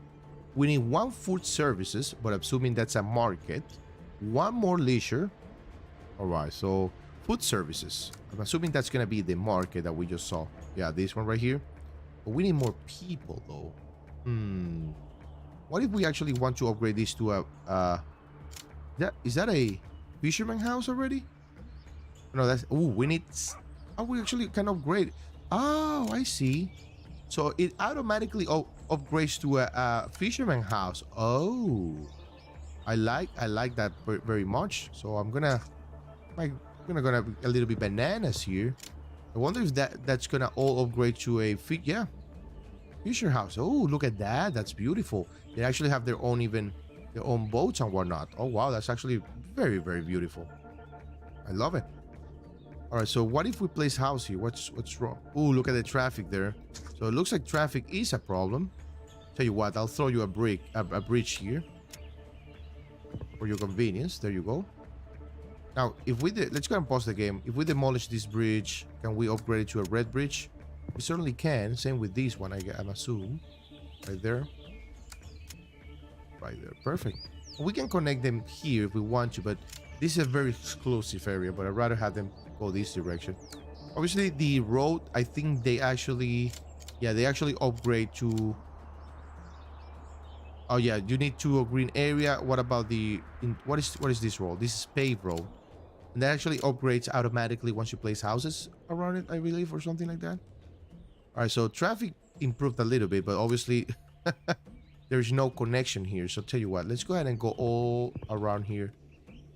We need 1 food services, but assuming that's a market, 1 more leisure. All right, so food services. I'm assuming that's gonna be the market that we just saw. Yeah, this one right here. But we need more people though. What if we actually want to upgrade this to a is that a fisherman house already? No, that's we need. Oh, we actually can upgrade. Oh, I see. So it automatically upgrades to a fisherman house. Oh, I like that very much. So I'm gonna be a little bit bananas here. I wonder if that's gonna all upgrade to a fisher house. Oh, look at that. That's beautiful. They actually have their own boats and whatnot. Oh wow, that's actually very, very beautiful. I love it. All right, so what if we place house here? What's wrong? Oh, look at the traffic there. So it looks like traffic is a problem. Tell you what, I'll throw you a bridge here for your convenience. There you go. Now, if we let's go and pause the game. If we demolish this bridge, can we upgrade it to a red bridge? We certainly can. Same with this one, I'm assuming. Right there. Right there. Perfect. We can connect them here if we want to, but this is a very exclusive area, but I'd rather have them go this direction. Obviously, the road, I think they actually upgrade to... Oh yeah, you need to a green area. What about what is this road? This is paved road. And that actually upgrades automatically once you place houses around it, I believe, or something like that. All right, so traffic improved a little bit, but obviously there's no connection here. So tell you what, let's go ahead and go all around here,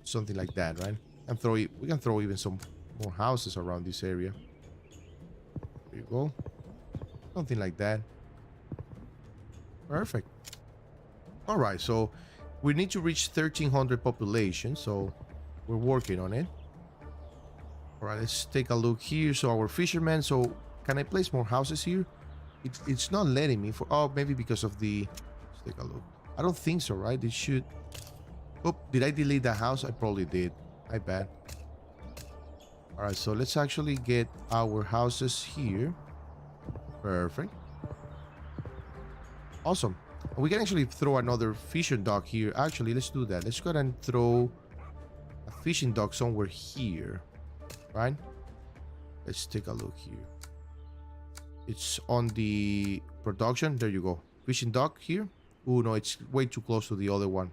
something like that, right? And we can throw even some more houses around this area. There you go, something like that. Perfect. All right, so we need to reach 1300 population, so we're working on it. All right, let's take a look here. So our fishermen, so can I place more houses here? It's not letting me maybe because of the... Let's take a look. I don't think so, right? It should... Oh, did I delete the house? I probably did. I bet. All right, so let's actually get our houses here. Perfect. Awesome. We can actually throw another fishing dock here. Actually, let's do that. Let's go ahead and throw a fishing dock somewhere here, right? Let's take a look here. It's on the production. There you go. Fishing dock here. Oh no, it's way too close to the other one.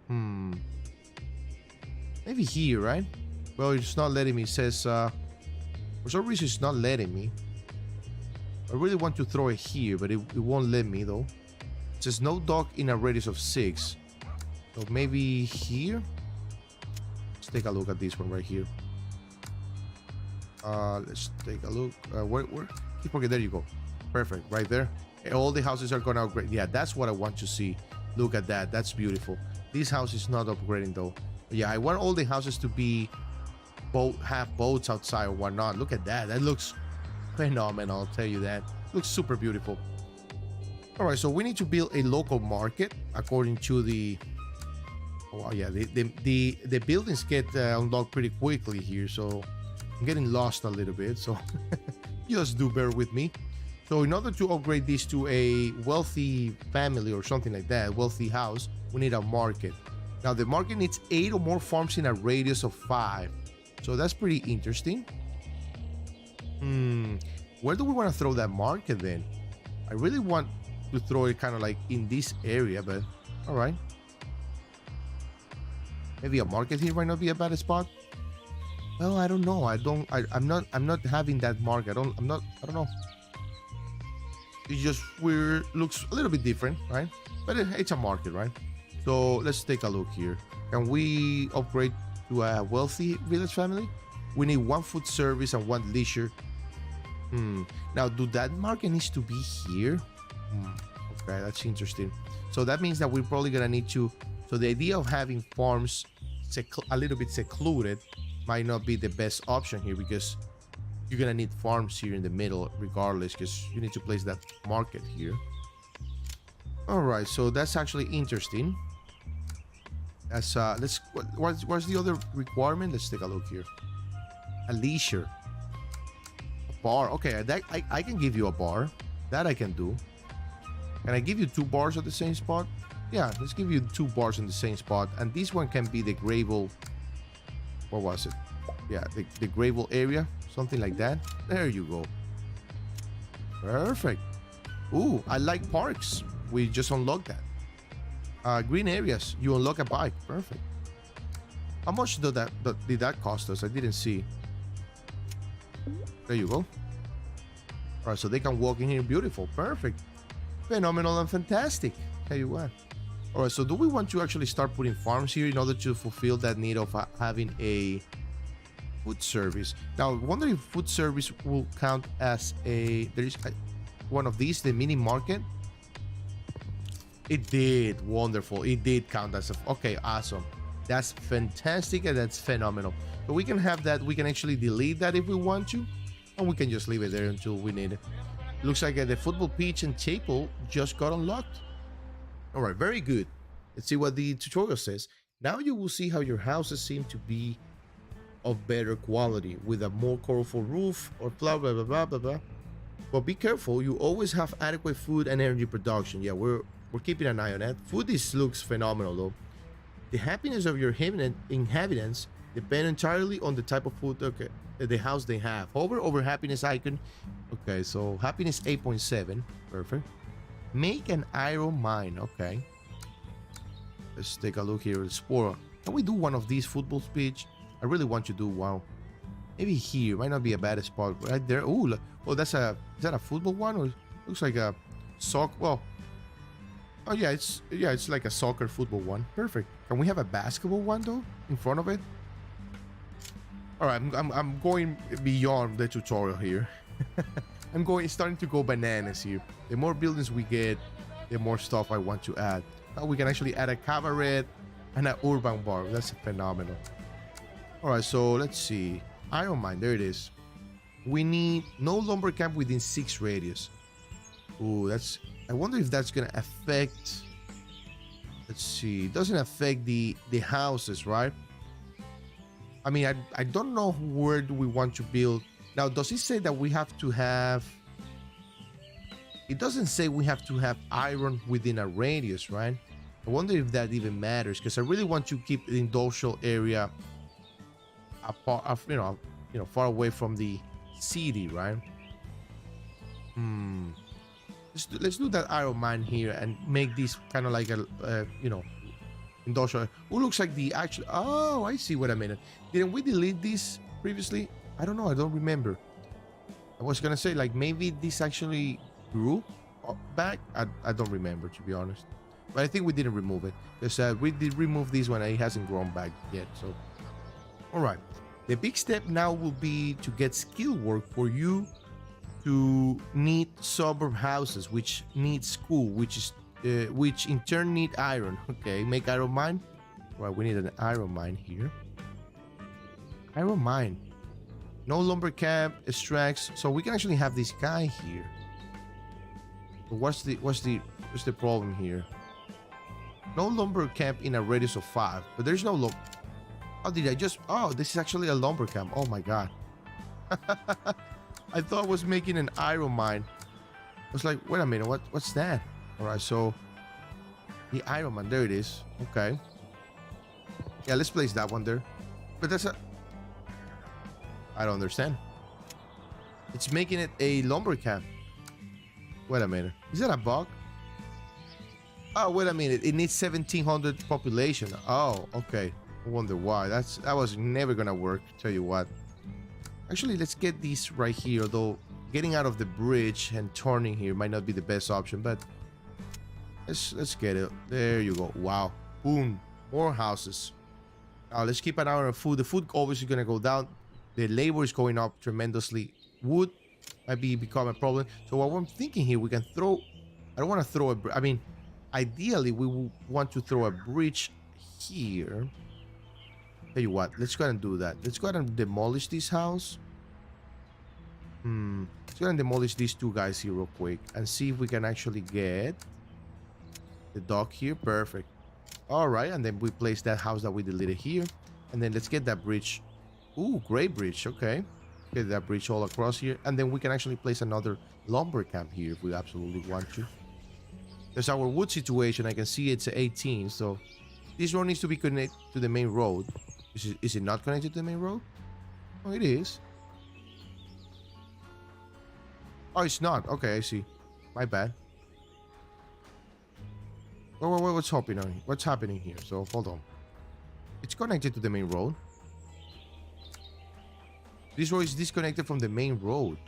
Maybe here, right? Well, it's not letting me. It says for some reason it's not letting me. I really want to throw it here, but it won't let me though. It says no dock in a radius of 6. So maybe here. Let's take a look at this one right here. Let's take a look. Where? Okay, there you go. Perfect, right there. All the houses are gonna upgrade. Yeah, that's what I want to see. Look at that. That's beautiful. This house is not upgrading though. But yeah, I want all the houses to be have boats outside or whatnot. Look at that. That looks phenomenal. I'll tell you that. Looks super beautiful. All right, so we need to build a local market according to the... Oh yeah, the buildings get unlocked pretty quickly here, so I'm getting lost a little bit. So just do bear with me. So in order to upgrade this to a wealthy family or something like that, wealthy house, we need a market. Now the market needs 8 or more farms in a radius of 5. So that's pretty interesting. Where do we want to throw that market then? I really want to throw it kind of like in this area, but all right. Maybe a market here might not be a bad spot. Well, I don't know. I'm not having that market. I don't know. It just looks a little bit different, right? But it's a market, right? So let's take a look here. Can we upgrade to a wealthy village family? We need 1 food service and 1 leisure. Now, do that market needs to be here? Okay, that's interesting. So that means that we're probably gonna need to... So the idea of having farms a little bit secluded might not be the best option here, because you're gonna need farms here in the middle regardless, because you need to place that market here. All right, so that's actually interesting. That's what's the other requirement? Let's take a look here. A leisure, a bar. Okay, I can give you a bar. That I can do. Can I give you 2 bars at the same spot? Yeah, let's give you 2 bars in the same spot. And this one can be the gravel. What was it? Yeah, the gravel area, something like that. There you go. Perfect. Ooh, I like parks. We just unlocked that. Green areas, you unlock a bike. Perfect. How much did that cost us? I didn't see. There you go. All right, so they can walk in here. Beautiful. Perfect. Phenomenal and fantastic. Tell you what. All right, so do we want to actually start putting farms here in order to fulfill that need of having a food service? Now, I wonder if food service will count as there is one of these, the mini market. It did. Wonderful. It did count as okay, awesome. That's fantastic and that's phenomenal. So we can have that. We can actually delete that if we want to, and we can just leave it there until we need it. Looks like the football pitch and chapel just got unlocked. All right, very good. Let's see what the tutorial says. Now you will see how your houses seem to be of better quality with a more colorful roof or blah, blah, blah, blah, blah, blah. But be careful, you always have adequate food and energy production. Yeah, we're keeping an eye on that. Food looks phenomenal though. The happiness of your inhabitants depend entirely on the type of food, okay, the house they have. Hover over happiness icon. Okay, so happiness 8.7. Perfect. Make an iron mine. Okay. Let's take a look here. Explore. Can we do one of these football pitch? I really want to do one. Maybe here. Might not be a bad spot. Right there. Oh, is that a football one? Or looks like a soccer. Well. Oh yeah, it's like a soccer football one. Perfect. Can we have a basketball one though in front of it? All right, I'm going beyond the tutorial here. Starting to go bananas here. The more buildings we get, the more stuff I want to add. Now we can actually add a cabaret and an urban bar. That's phenomenal. All right, so let's see. Iron mine, there it is. We need no lumber camp within 6 radius. Ooh, I wonder if that's gonna affect. Let's see. It doesn't affect the houses, right? I mean, I don't know where do we want to build. Now, does it say that we have to have... It doesn't say we have to have iron within a radius, right? I wonder if that even matters, because I really want to keep the industrial area apart, far away from the city, right? Let's do that iron mine here and make this kind of like a, industrial. Oh, looks like the actual. Oh, I see what I meant. Didn't we delete this previously? I don't know. I don't remember. I was gonna say like maybe this actually grew back. I don't remember, to be honest. But I think we didn't remove it because we did remove this one and it hasn't grown back yet. So, all right. The big step now will be to get skill work for you to need suburb houses, which need school, which in turn need iron. Okay, make iron mine. Right, we need an iron mine here. Iron mine. No lumber camp extracts, so we can actually have this guy here. But what's the problem here? No lumber camp in a radius of 5, but there's no lumber. Oh, this is actually a lumber camp. Oh my god. I thought I was making an iron mine. I was like, wait a minute, what's that? All right, so the iron mine, there it is. Okay. Yeah, let's place that one there. But I don't understand. It's making it a lumber camp. Wait a minute. Is that a bug? Oh, wait a minute. It needs 1,700 population. Oh, okay. I wonder why. That was never gonna work. Tell you what. Actually, let's get these right here. Although getting out of the bridge and turning here might not be the best option, but let's get it. There you go. Wow. Boom. More houses. Now let's keep an eye on food. The food obviously gonna go down. The labor is going up tremendously. Wood might become a problem. So what I'm thinking here, we can throw. I don't want to throw I mean, ideally we will want to throw a bridge here. Tell you what, let's go ahead and do that. Let's go ahead and demolish this house. Let's go and demolish these two guys here real quick and see if we can actually get the dock here. Perfect. All right, and then we place that house that we deleted here, and then let's get that bridge. Ooh, great bridge. Okay, get that bridge all across here, and then we can actually place another lumber camp here if we absolutely want to. There's our wood situation. I can see it's 18, so this road needs to be connected to the main road. Is it not connected to the main road? Oh, it is. Oh, it's not. Okay, I see. My bad. What's happening? What's happening here? So hold on. It's connected to the main road. This road is disconnected from the main road.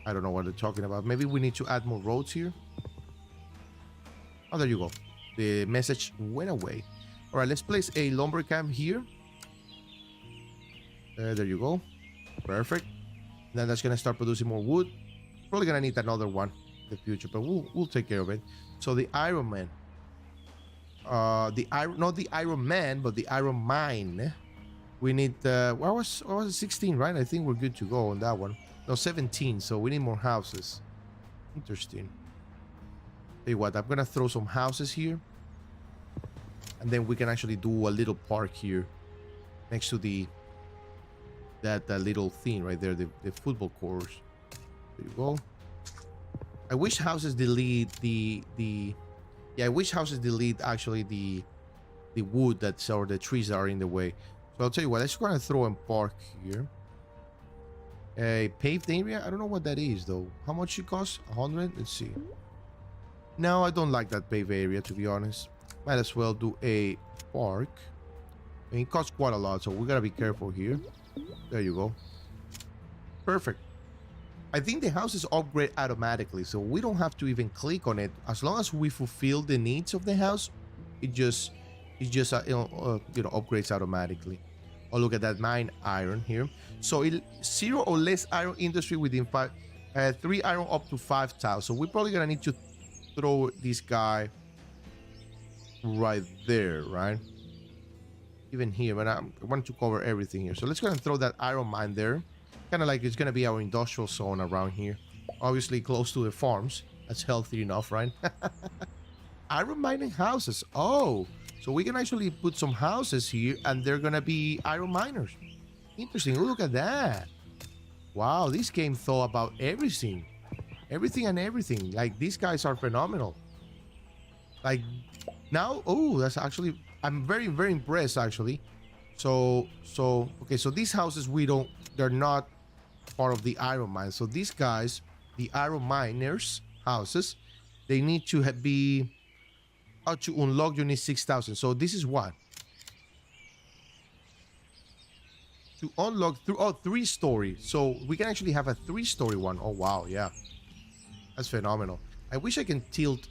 I don't know what they're talking about. Maybe we need to add more roads here. Oh, there you go. The message went away. All right, let's place a lumber camp here. There you go. Perfect. Then that's gonna start producing more wood. Probably gonna need another one in the future, but we'll take care of it. So the Iron Man, not the Iron Man, but the Iron Mine. We need what was it, 16, right? I think we're good to go on that one. No, 17. So we need more houses. Interesting. Tell you what, I'm gonna throw some houses here, and then we can actually do a little park here next to that little thing right there, the football course. There you go. I wish houses delete I wish houses delete actually the wood that's or the trees that are in the way. So I'll tell you what, let's go and throw a park here. A paved area. I don't know what that is though. How much it costs? 100. Let's see. No, I don't like that paved area, to be honest. Might as well do a park. I mean, it costs quite a lot, so we gotta be careful here. There you go. Perfect. I think the houses upgrade automatically, so we don't have to even click on it. As long as we fulfill the needs of the house, it just upgrades automatically. Oh, look at that, 9 iron here. So 0 or less iron industry within 3 iron up to 5 tiles. So we're probably gonna need to throw this guy right there, right? Even here, but I want to cover everything here. So let's go and throw that iron mine there. Kind of like it's gonna be our industrial zone around here. Obviously close to the farms. That's healthy enough, right? Iron mining houses. Oh, so we can actually put some houses here and they're gonna be iron miners. Interesting. Oh, look at that. Wow, this game thought about everything. Everything and everything. Like, these guys are phenomenal. Like, now, oh, that's actually, I'm very, very impressed, actually. Okay, so these houses, they're not part of the iron mine. So these guys, the iron miners houses, they need to be, to unlock, you need 6,000. So this is what? To unlock through, 3-story. So we can actually have a 3-story one. Oh, wow, yeah. That's phenomenal. I wish I can tilt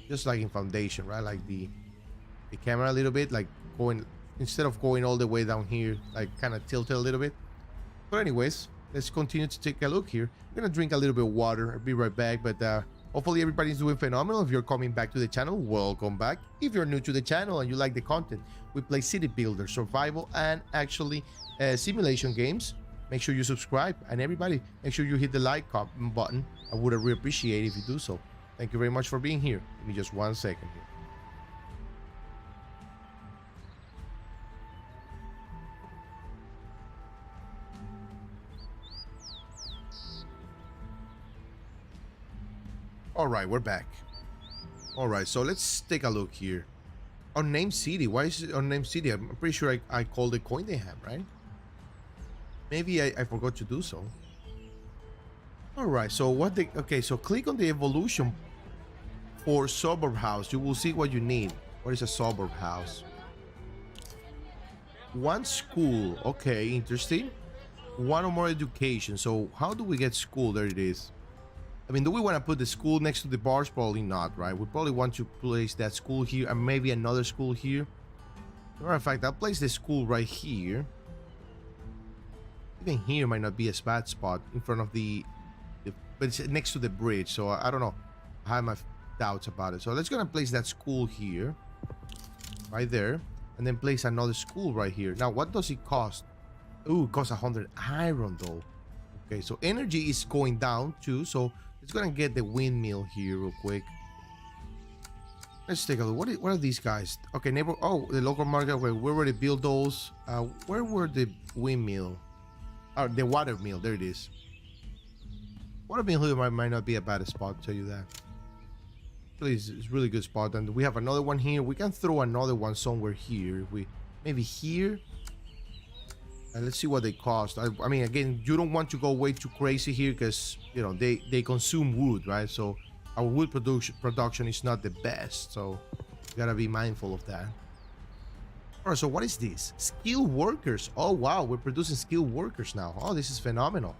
just like in Foundation, right? Like the camera a little bit, like instead of going all the way down here, like kind of tilt it a little bit. But anyways, let's continue to take a look here. I'm gonna drink a little bit of water. I'll be right back, but hopefully everybody's doing phenomenal. If you're coming back to the channel, welcome back. If you're new to the channel and you like the content, we play city builder, survival, and actually simulation games. Make sure you subscribe, and everybody, make sure you hit the like button. I would really appreciate it if you do so. Thank you very much for being here. Give me just 1 second here. All right, we're back. All right, so let's take a look here. Unnamed city. Why is it unnamed city? I'm pretty sure I called it Coindeham, right? Maybe I forgot to do so. All right, so okay, so click on the evolution for suburb house. You will see what you need. What is a suburb house? 1 school. Okay, interesting. 1 or more education. So how do we get school? There it is. I mean, do we want to put the school next to the bars? Probably not, right? We probably want to place that school here and maybe another school here. Matter of fact, I'll place the school right here. Even here might not be a bad spot in front of but it's next to the bridge, so I don't know. I have my doubts about it. So let's gonna place that school here, right there, and then place another school right here. Now, what does it cost? Ooh, it costs 100 iron though. Okay, so energy is going down too. So let's go and get the windmill here real quick. Let's take a look. What are these guys? Okay, neighbor. Oh, the local market. Where we already built those. Where were the windmill? Oh, the water mill. There it is. Water mill here might not be a bad spot. I'll tell you that. Please, it's a really good spot. And we have another one here. We can throw another one somewhere here. We maybe here. And let's see what they cost. I mean, again, you don't want to go way too crazy here because you know they consume wood, right? So our wood production is not the best, so you gotta be mindful of that. All right, so what is this? Skilled workers. Oh wow, we're producing skilled workers now. Oh, this is phenomenal.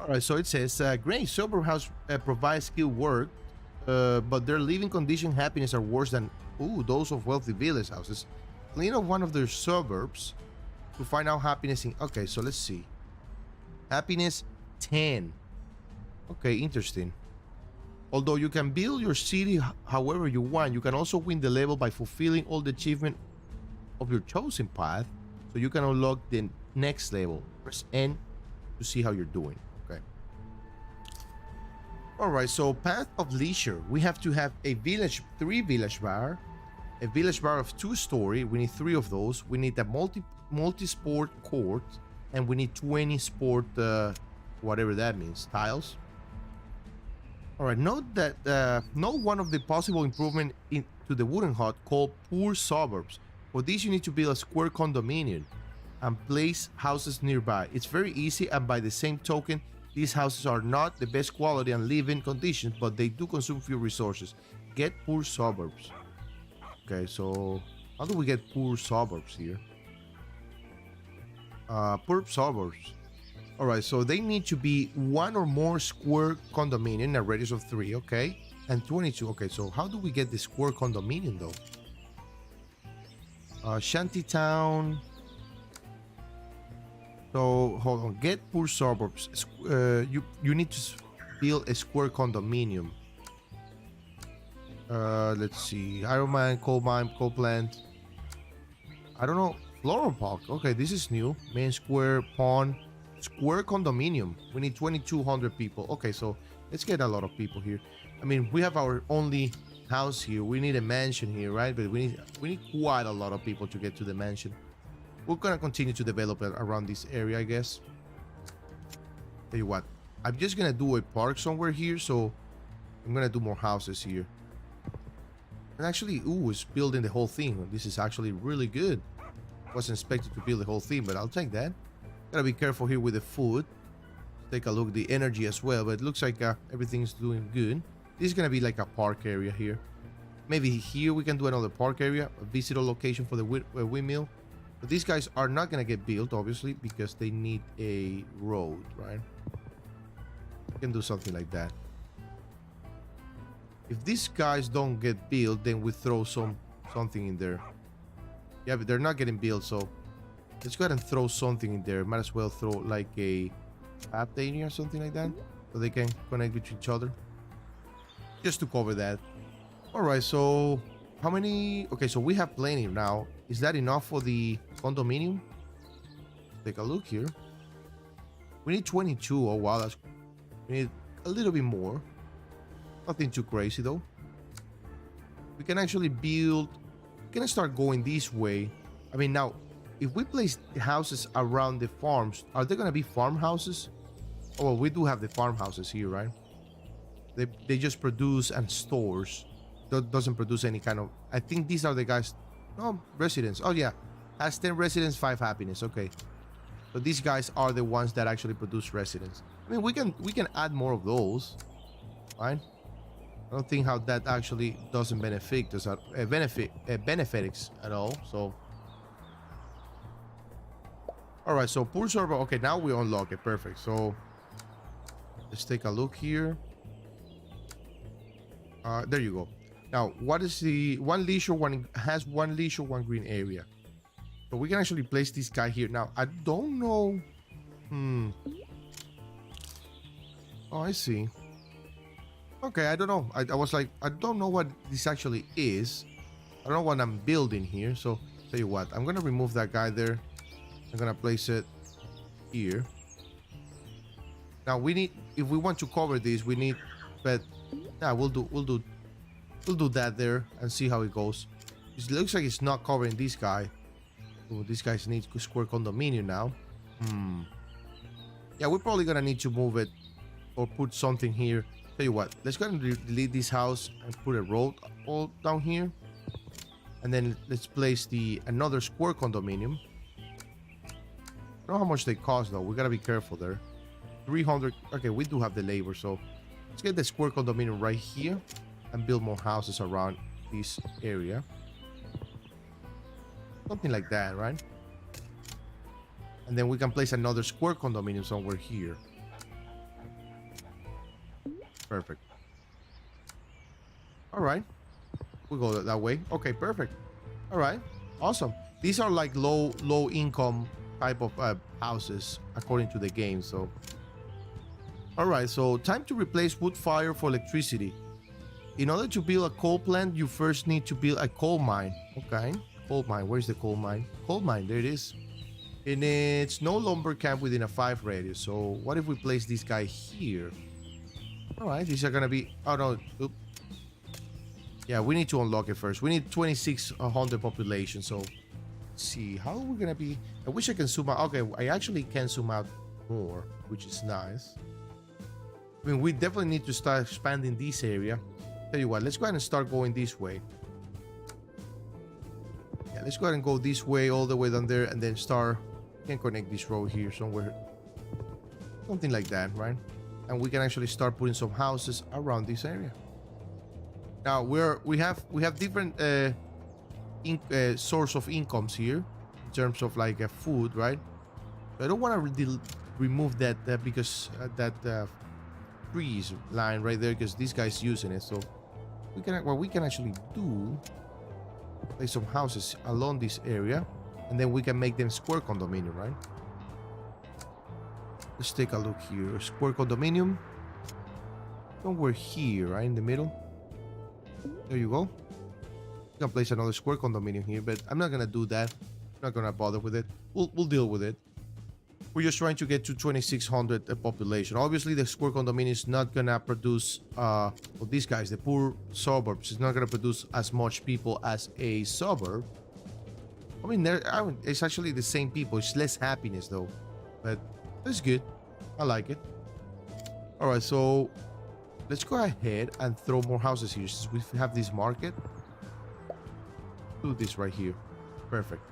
All right, so it says great suburb house provides skilled work, but their living condition happiness are worse than those of wealthy village houses. Clean up one of their suburbs to find out happiness in. Okay, so let's see. Happiness 10. Okay, interesting. Although you can build your city however you want, you can also win the level by fulfilling all the achievement of your chosen path, so you can unlock the next level. Press N to see how you're doing. Okay. All right, so path of leisure. We have to have a village, 3 village bar, a village bar of 2-story. We need 3 of those. We need a multi-sport court, and we need 20 sport, whatever that means, tiles. All right, note that note one of the possible improvement to the wooden hut called poor suburbs. For this, you need to build a square condominium and place houses nearby. It's very easy, and by the same token, these houses are not the best quality and living conditions, but they do consume few resources. Get poor suburbs. Okay, so how do we get poor suburbs here? Poor suburbs. All right, so they need to be 1 or more square condominium in a radius of 3, okay? And 22. Okay, so how do we get the square condominium though? Shantytown. So hold on. Get poor suburbs. You need to build a square condominium. Let's see. Iron mine, coal mine, coal plant. I don't know. Floral park. Okay, this is new. Main square, pond. Square condominium. We need 2,200 people. Okay, so let's get a lot of people here. I mean, we have our only house here. We need a mansion here, right? But we need quite a lot of people to get to the mansion. We're gonna continue to develop it around this area, I guess. Tell you what, I'm just gonna do a park somewhere here, so I'm gonna do more houses here. And actually, it's building the whole thing. This is actually really good. Wasn't expected to build the whole thing, but I'll take that. Gotta be careful here with the food. Take a look at the energy as well, but it looks like everything's doing good. This is gonna be like a park area here. Maybe here we can do another park area, a visitor location for the windmill. But these guys are not gonna get built, obviously, because they need a road, right? We can do something like that. If these guys don't get built, then we throw something in there. Yeah, but they're not getting built, so let's go ahead and throw something in there. Might as well throw like a path area or something like that, so they can connect with each other. Just to cover that. All right, so how many? Okay, so we have plenty now. Is that enough for the condominium? Take a look here. We need 22. Oh wow, we need a little bit more. Nothing too crazy though. We can actually build. We can start going this way. I mean, now, if we place houses around the farms, are they gonna be farmhouses? Oh, well, we do have the farmhouses here, right? They just produce and stores. That doesn't produce any kind of. I think these are the guys. No, residents. Oh yeah, has 10 residents, 5 happiness. Okay, so these guys are the ones that actually produce residents. I mean, we can add more of those, right? I don't think how that actually doesn't benefit us benefits at all. So, all right. So poor server. Okay, now we unlock it. Perfect. So let's take a look here. There you go. Now, what is the one leisure, one green area? So we can actually place this guy here. Now, I don't know. Oh, I see. Okay, I don't know. I was like, I don't know what this actually is. I don't know what I'm building here. So, tell you what, I'm gonna remove that guy there. I'm gonna place it here. Now we need, if we want to cover this, we need, but yeah, we'll do that there and see how it goes. It looks like it's not covering this guy. Oh, this guy needs square condominium now. Yeah, we're probably gonna need to move it or put something here. Tell you what, let's go and delete this house and put a road all down here, and then let's place another square condominium. I don't know how much they cost though. We gotta be careful there. 300. Okay, we do have the labor, so let's get the square condominium right here and build more houses around this area. Something like that, right? And then we can place another square condominium somewhere here. Perfect. All right. We'll go that way. Okay, perfect. All right. Awesome. These are like low income type of houses according to the game. So, all right. So time to replace wood fire for electricity. In order to build a coal plant, you first need to build a coal mine. Okay. Coal mine. Where's the coal mine? Coal mine. There it is. And it's no lumber camp within a 5 radius. So what if we place this guy here? All right. These are going to be... Oh, no. Oop. Yeah, we need to unlock it first. We need 2,600 population. So let's see. How are we going to be... I wish I can zoom out. Okay, I actually can zoom out more, which is nice. I mean, we definitely need to start expanding this area. Tell you what, let's go ahead and start going this way. Yeah, let's go ahead and go this way all the way down there and then start. Can connect this road here somewhere. Something like that, right? And we can actually start putting some houses around this area. Now we have different source of incomes here in terms of like food, right? So I don't want to remove that because that trees line right there, because this guy's using it. So we can, what we can actually do, place some houses along this area, and then we can make them square condominium, right? Let's take a look here. Square condominium somewhere here, right in the middle. There you go. You can place another square condominium here, but I'm not gonna do that. I'm not gonna bother with it. We'll deal with it. We're just trying to get to 2,600 population. Obviously, the square condominium is not gonna produce, well, these guys, the poor suburbs, is not gonna produce as much people as a suburb. I mean, it's actually the same people. It's less happiness though, but it's good. I like it. All right, so let's go ahead and throw more houses here. Since we have this market, do this right here. Perfect.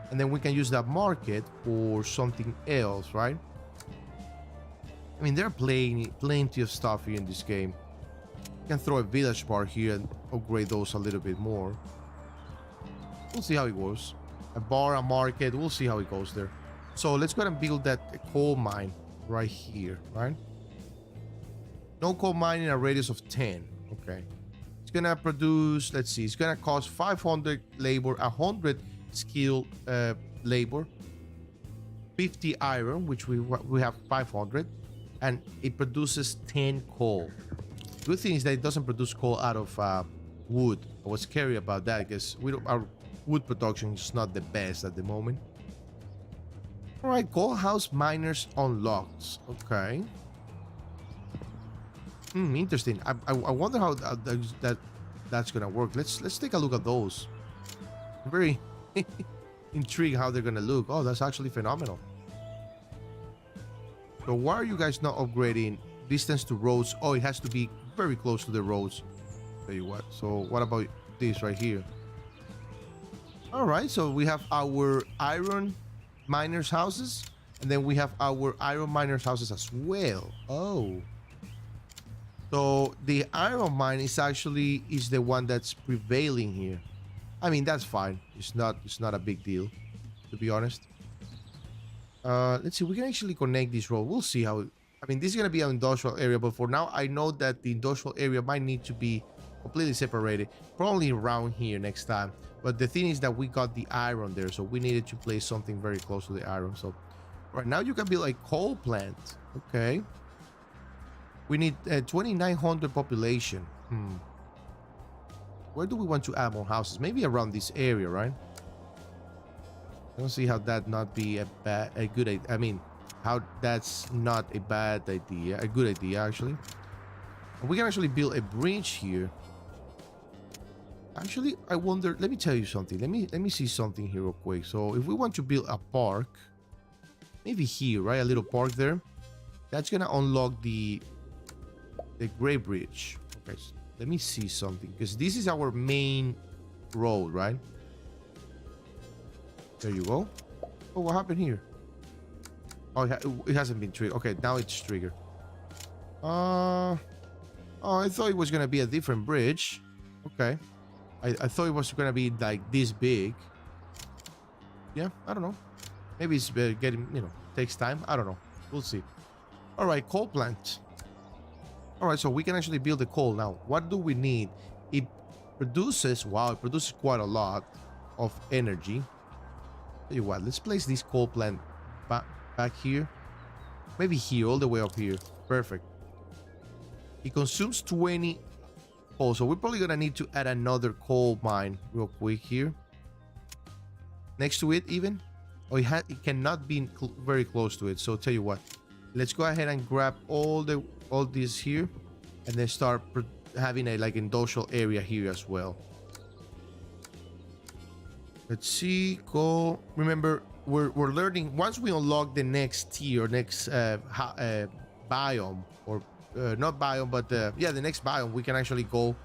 And then we can use that market for something else, right? I mean, there are plenty of stuff here in this game. You can throw a village bar here and upgrade those a little bit more. We'll see how it goes. A bar, a market, we'll see how it goes there. So let's go ahead and build that coal mine right here, right? No coal mine in a radius of 10. Okay. It's gonna produce, let's see, it's gonna cost 500 labor, 100 skilled labor, 50 iron, which we have 500, and it produces 10 coal. Good thing is that it doesn't produce coal out of wood. I was scary about that because our wood production is not the best at the moment. All right, coal house miners unlocked. Okay. Interesting. I wonder how that's gonna work. Let's take a look at those. I'm very intrigued how they're gonna look. Oh, that's actually phenomenal. So why are you guys not upgrading distance to roads? Oh, it has to be very close to the roads. Tell you what. So what about this right here? All right, so we have our iron miners houses, and then we have our iron miners houses as well. Oh, so the iron mine is the one that's prevailing here. I mean, that's fine. It's not a big deal, to be honest. Let's see. We can actually connect this road. We'll see how. I mean, this is gonna be an industrial area, but for now, I know that the industrial area might need to be completely separated. Probably around here next time. But the thing is that we got the iron there, so we needed to place something very close to the iron. So right now you can build a coal plant. Okay. We need 2,900 population. Where do we want to add more houses? Maybe around this area, right? I don't see how that not be a good. I mean, How that's not a bad idea, a good idea actually. And we can actually build a bridge here. Actually, I wonder, let me tell you something. Let me see something here real quick. So if we want to build a park, maybe here, right? A little park there. That's gonna unlock the Great Bridge. Okay, so let me see something, because this is our main road, right? There you go. Oh, what happened here? Oh, it hasn't been triggered. Okay, now it's triggered. Oh, I thought it was gonna be a different bridge. Okay. I thought it was gonna be like this big. Yeah, I don't know. Maybe it's getting, takes time. I don't know. We'll see. All right, coal plant. All right, so we can actually build the coal now. What do we need? It produces, wow, it produces quite a lot of energy. Tell you what, let's place this coal plant back here. Maybe here, all the way up here. Perfect. It consumes 20 coal, so we're probably gonna need to add another coal mine real quick here. Next to it even. Oh, it cannot be very close to it. So tell you what, let's go ahead and grab all this here, and then start having a like industrial area here as well. Let's see, go. Remember, we're learning once we unlock the next tier, next biome, or not biome, but yeah, the next biome, we can actually go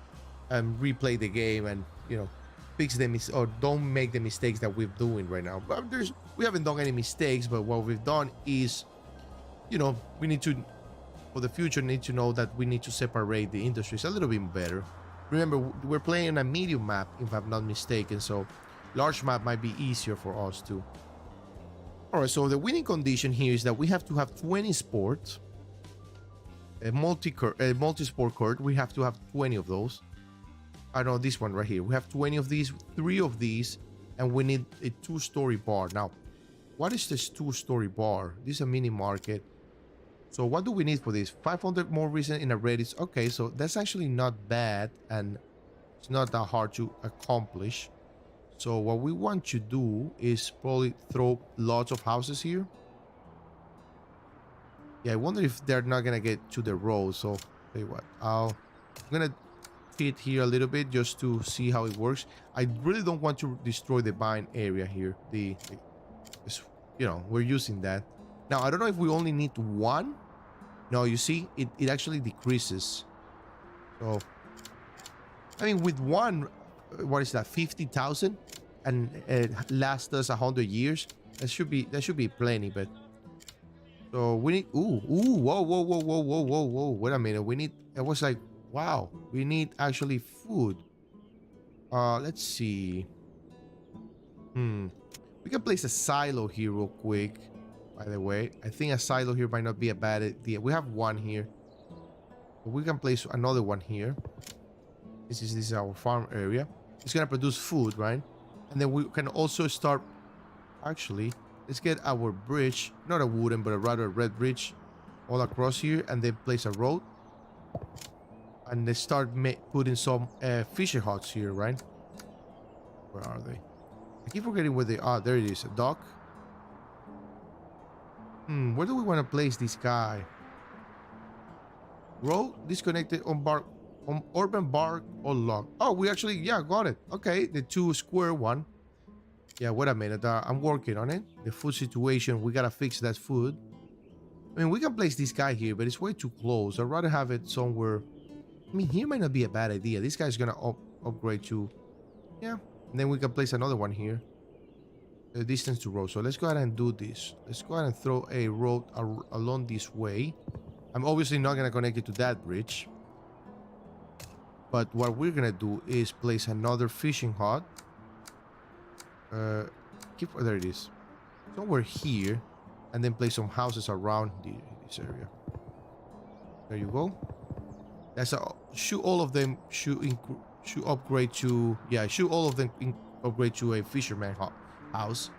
and replay the game and fix the or don't make the mistakes that we're doing right now. But we haven't done any mistakes, but what we've done is, we need to, for the future, need to know that we need to separate the industries a little bit better. Remember, we're playing a medium map, if I'm not mistaken, so large map might be easier for us too. All right, so the winning condition here is that we have to have 20 sports, a multi-sport court. We have to have 20 of those. I know this one right here. We have 20 of these, 3 of these, and we need a 2-story bar. Now, what is this 2-story bar? This is a mini market. So what do we need for this? 500 more reason in a Reddit. Okay, so that's actually not bad, and it's not that hard to accomplish. So what we want to do is probably throw lots of houses here. Yeah, I wonder if they're not gonna get to the road. So tell you what, I'm gonna hit here a little bit just to see how it works. I really don't want to destroy the vine area here. We're using that. Now, I don't know if we only need 1. No, you see, it actually decreases. So, I mean, with 1, what is that, 50,000, and it lasts us 100 years. That should be plenty. But so we need, whoa, wait a minute. We need, it was like, wow, we need actually food. Let's see. We can place a silo here real quick. By the way, I think a silo here might not be a bad idea. We have 1 here, but we can place another one here. This is our farm area. It's gonna produce food, right? And then we can also start. Actually, let's get our bridge, not a wooden, but a rather red bridge, all across here, and then place a road. And they start putting some fisher huts here, right? Where are they? I keep forgetting where they are. There it is, a dock. Where do we want to place this guy? Road disconnected on urban bar or log. Oh, we actually, yeah, got it. Okay, the 2 square one. Yeah, wait a minute. I'm working on it. The food situation, we gotta fix that food. I mean, we can place this guy here, but it's way too close. I'd rather have it somewhere. I mean, here might not be a bad idea. This guy's gonna upgrade to, yeah. And then we can place another one here. The distance to road. So let's go ahead and do this. Let's go ahead and throw a road along this way. I'm obviously not gonna connect it to that bridge. But what we're gonna do is place another fishing hut. There it is. Somewhere here. And then place some houses around this area. There you go. That's should all of them should upgrade to, yeah, should all of them upgrade to a fisherman house.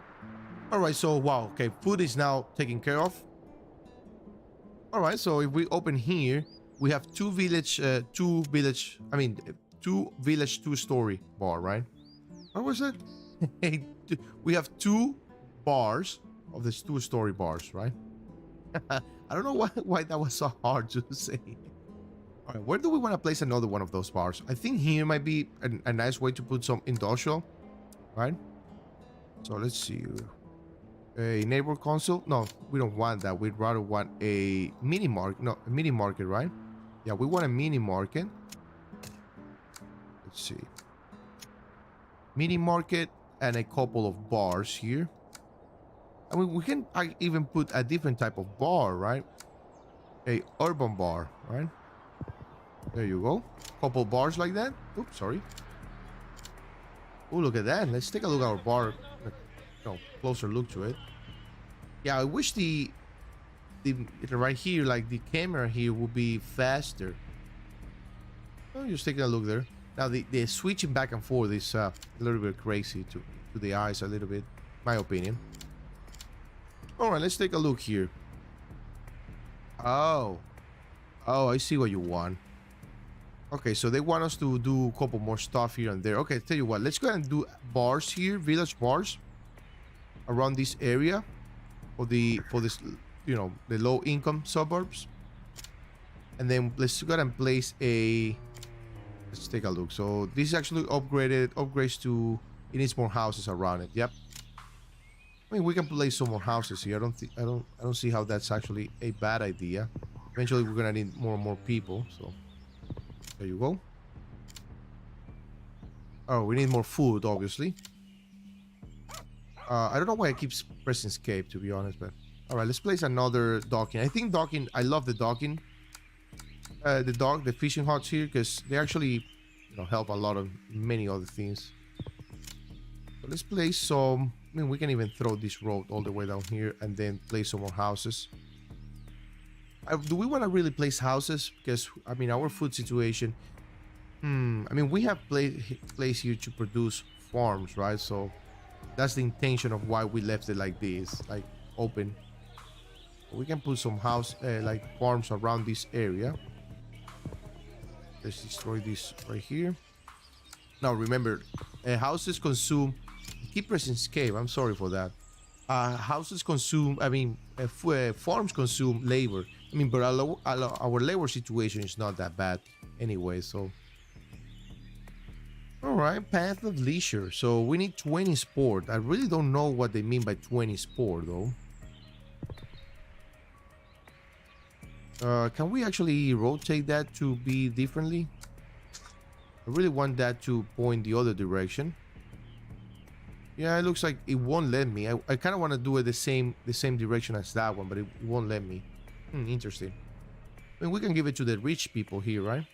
All right, so wow, okay, food is now taken care of. All right, so if we open here, we have 2 village 2-story bar, right? What was it? We have 2 bars of these 2-story bars, right? I don't know why that was so hard to say. All right, where do we want to place another one of those bars? I think here might be a nice way to put some industrial, right? So let's see. A neighbor console? No, we don't want that. We'd rather want a mini market. No, a mini market, right? Yeah, we want a mini market. Let's see. Mini market and a couple of bars here. I mean, we can even put a different type of bar, right? A urban bar, right? There you go. Couple bars like that. Oops, sorry. Oh, look at that. Let's take a look at our bar. Closer look to it. Yeah, I wish the right here, like the camera here, would be faster. Oh, just taking a look there. Now the switching back and forth is a little bit crazy to the eyes, a little bit, my opinion. All right, let's take a look here. Oh, I see what you want. Okay, so they want us to do a couple more stuff here and there. Okay, tell you what, let's go ahead and do bars here, village bars around this area for this, you know, the low income suburbs. And then let's go ahead and place a, let's take a look. So this is actually upgrades to, it needs more houses around it. Yep. I mean, we can place some more houses here. I don't see how that's actually a bad idea. Eventually we're gonna need more and more people, so there you go. Oh, we need more food, obviously. I don't know why I keep pressing escape, to be honest, but all right, let's place another docking. I think docking, I love the docking, the fishing huts here, because they actually, you know, help a lot of many other things. So let's place some. I mean, we can even throw this road all the way down here and then place some more houses. Do we want to really place houses? Because I mean, our food situation. I mean, we have place here to produce farms, right? So that's the intention of why we left it like this, like open. We can put some like farms around this area. Let's destroy this right here. Now remember, houses consume. Keep pressing escape. I'm sorry for that. Houses consume. I mean, farms consume labor. I mean, but our labor situation is not that bad anyway. So, all right, path of leisure. So we need 20 sport. I really don't know what they mean by 20 sport though. Can we actually rotate that to be differently? I really want that to point the other direction. Yeah, it looks like it won't let me. I kind of want to do it the same direction as that one, but it won't let me. Interesting. I mean, we can give it to the rich people here, right?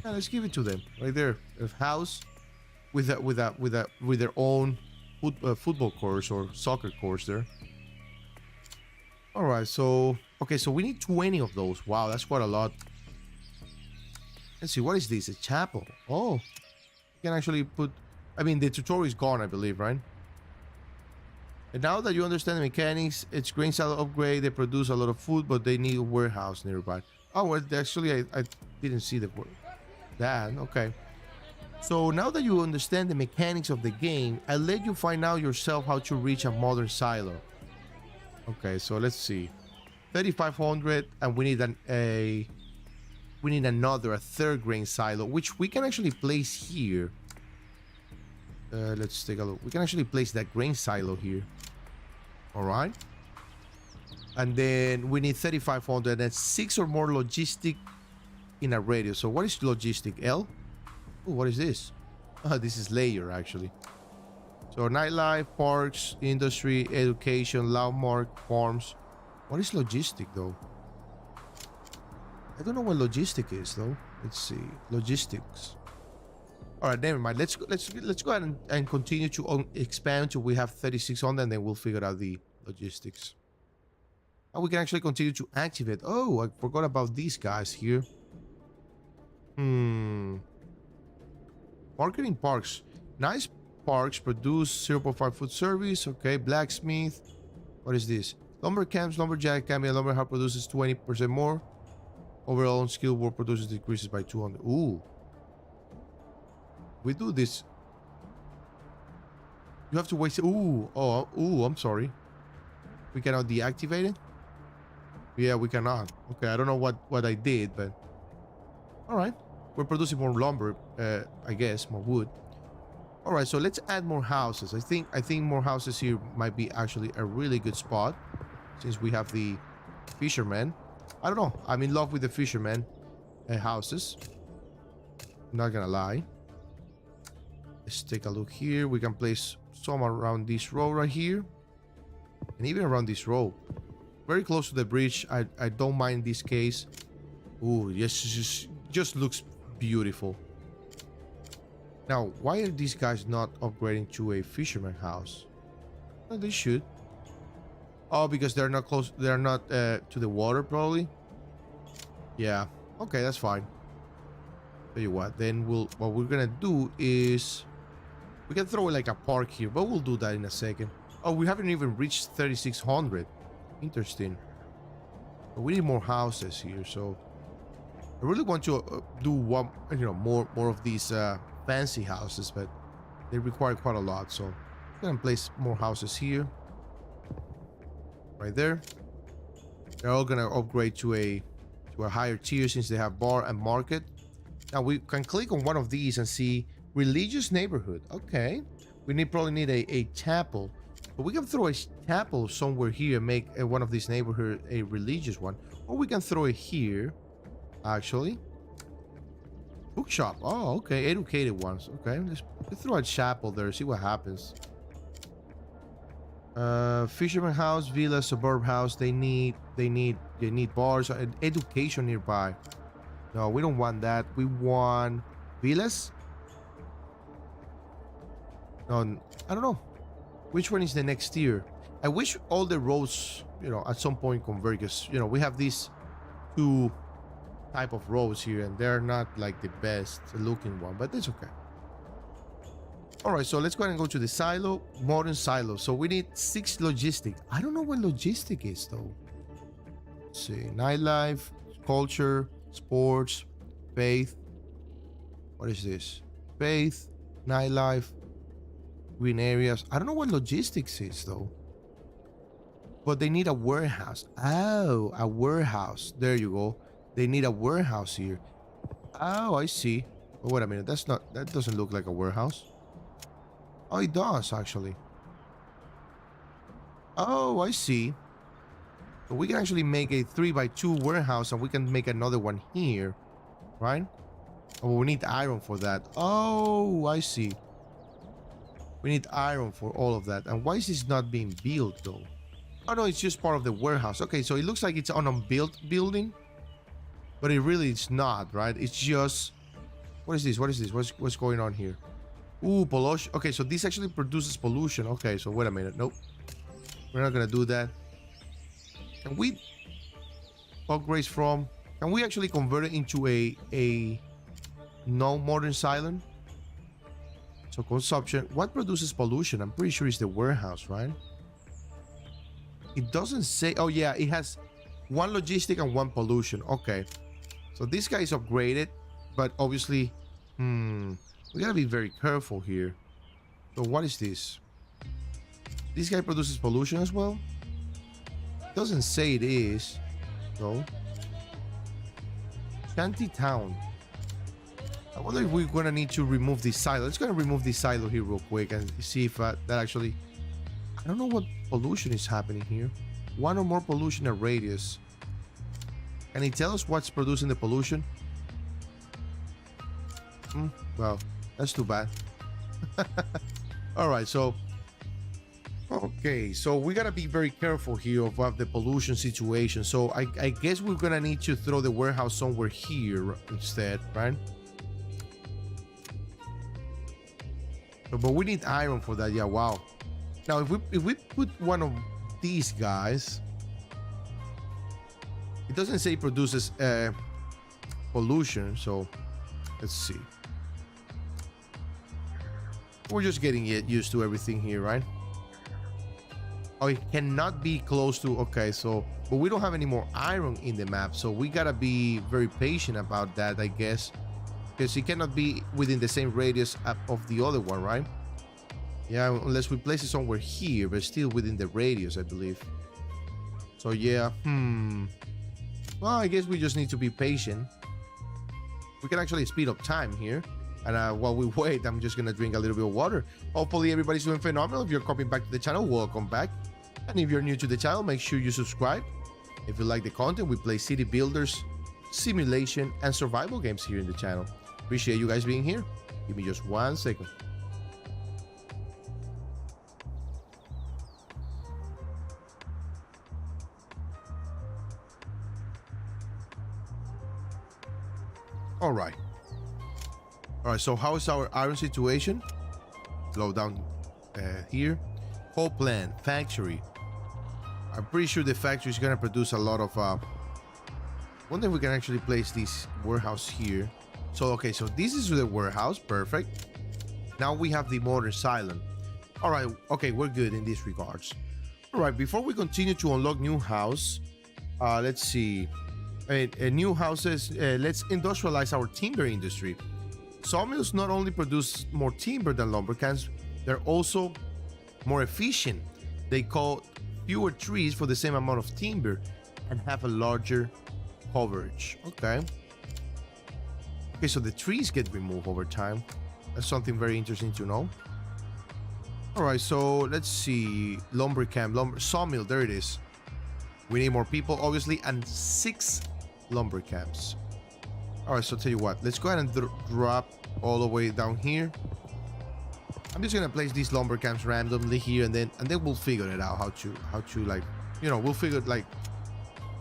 Yeah, let's give it to them right there. A house with their own football course or soccer course there. All right, so okay, so we need 20 of those. Wow, that's quite a lot. Let's see, what is this? A chapel. Oh, you can actually put. I mean, the tutorial is gone, I believe, right? And now that you understand the mechanics, it's grain silo upgrade. They produce a lot of food, but they need a warehouse nearby. Oh, well, actually, I didn't see that. Okay. So now that you understand the mechanics of the game, I'll let you find out yourself how to reach a modern silo. Okay, so let's see. 3,500, and we need a third grain silo, which we can actually place here. Let's take a look. We can actually place that grain silo here. All right. And then we need 3,500 and 6 or more logistic in a radius. So what is logistic? L? Oh, what is this? This is layer actually. So nightlife, parks, industry, education, landmark, farms. What is logistic though? I don't know what logistic is though. Let's see. Logistics. All right, never mind. Let's go ahead and continue to expand till we have 3,600, and then we'll figure out the logistics. And we can actually continue to activate. Oh, I forgot about these guys here. Marketing parks. Nice parks produce 0.5 food service. Okay, blacksmith. What is this? Lumber camps, lumberjack camp, lumber hut produces 20% more. Overall unskilled work produces decreases by 200. Ooh. We do this. You have to wait. Ooh. Oh, ooh, I'm sorry. We cannot deactivate it. Yeah, we cannot. Okay, I don't know what I did, but all right. We're producing more lumber, I guess, more wood. All right, so let's add more houses. I think more houses here might be actually a really good spot since we have the fishermen. I don't know. I'm in love with the fishermen houses. Not gonna lie. Let's take a look here. We can place some around this row right here, and even around this row, very close to the bridge. I don't mind this case. Ooh, yes, just looks beautiful. Now, why are these guys not upgrading to a fisherman house? Well, they should. Oh, because they're not close. They're not to the water, probably. Yeah. Okay, that's fine. Tell you what. Then what we're gonna do is we can throw like a park here, but we'll do that in a second. Oh, we haven't even reached 3,600. Interesting. But we need more houses here, so I really want to do one, more of these fancy houses, but they require quite a lot. So I'm gonna place more houses here, right there. They're all gonna upgrade to a higher tier since they have bar and market. Now we can click on one of these and see religious neighborhood. Okay, we probably need a chapel, but we can throw a chapel somewhere here and make one of these neighborhood a religious one, or we can throw it here. Actually, bookshop. Oh, okay, educated ones. Okay, let's throw a chapel there, see what happens. Fisherman house, villa, suburb house. They need bars, education nearby. No, we don't want that. We want villas. No, I don't know. Which one is the next tier? I wish all the roads, at some point converge, because we have these two type of roads here, and they're not like the best looking one, but it's okay. All right, so let's go ahead and go to the silo, modern silo. So we need 6 logistic. I don't know what logistic is though. Let's see, nightlife, culture, sports, faith. What is this? Faith, nightlife, green areas. I don't know what logistics is though. But they need a warehouse. Oh, a warehouse. There you go. They need a warehouse here. Oh, I see. Oh, wait a minute. That doesn't look like a warehouse. Oh, it does actually. Oh, I see. So we can actually make a 3x2 warehouse, and we can make another one here, right? Oh, we need iron for that. Oh, I see. We need iron for all of that. And why is this not being built though? Oh no, it's just part of the warehouse. Okay, so it looks like it's an unbuilt building, but it really is not, right? It's just, what is this? What is this? What's going on here? Ooh, pollution. Okay, so this actually produces pollution. Okay, so wait a minute. Nope, we're not gonna do that. Can we upgrade from? Can we actually convert it into a no modern silent? So consumption. What produces pollution? I'm pretty sure it's the warehouse, right? It doesn't say. Oh yeah, it has 1 logistic and 1 pollution. Okay, so this guy is upgraded, but obviously, we gotta be very careful here. So what is this? This guy produces pollution as well? It doesn't say it is. No. Shanty Town. I wonder if we're gonna need to remove this silo. Let's gonna remove this silo here real quick and see if that actually. I don't know what pollution is happening here. 1 or more pollution at radius. Can it tell us what's producing the pollution? Well, that's too bad. All right, so okay, so we gotta be very careful here about the pollution situation. So I guess we're gonna need to throw the warehouse somewhere here instead, right? But we need iron for that. Yeah, wow. Now if we put one of these guys, it doesn't say it produces pollution, so let's see. We're just getting used to everything here, right? Oh, it cannot be close to. Okay, so but we don't have any more iron in the map, so we gotta be very patient about that, I guess, because it cannot be within the same radius of the other one, right? Yeah, unless we place it somewhere here, but still within the radius, I believe. So yeah, well, I guess we just need to be patient. We can actually speed up time here. And while we wait, I'm just gonna drink a little bit of water. Hopefully everybody's doing phenomenal. If you're coming back to the channel, welcome back. And if you're new to the channel, make sure you subscribe. If you like the content, we play city builders, simulation, and survival games here in the channel. Appreciate you guys being here. Give me just 1 second. All right, so how is our iron situation? Slow down here. Coal plant, factory. I'm pretty sure the factory is gonna produce a lot of wonder if we can actually place this warehouse here. So okay, so this is the warehouse. Perfect. Now we have the modern silent. All right, okay, we're good in these regards. All right, before we continue to unlock new house, let's see. New houses, let's industrialize our timber industry. Sawmills not only produce more timber than lumber cans, they're also more efficient. They cut fewer trees for the same amount of timber and have a larger coverage. Okay, so the trees get removed over time. That's something very interesting to know. All right, so let's see. Lumber camp, sawmill, there it is. We need more people, obviously, and 6 lumber camps. All right, so tell you what, let's go ahead and drop all the way down here. I'm just gonna place these lumber camps randomly here, and then we'll figure it out how to like, you know, we'll figure like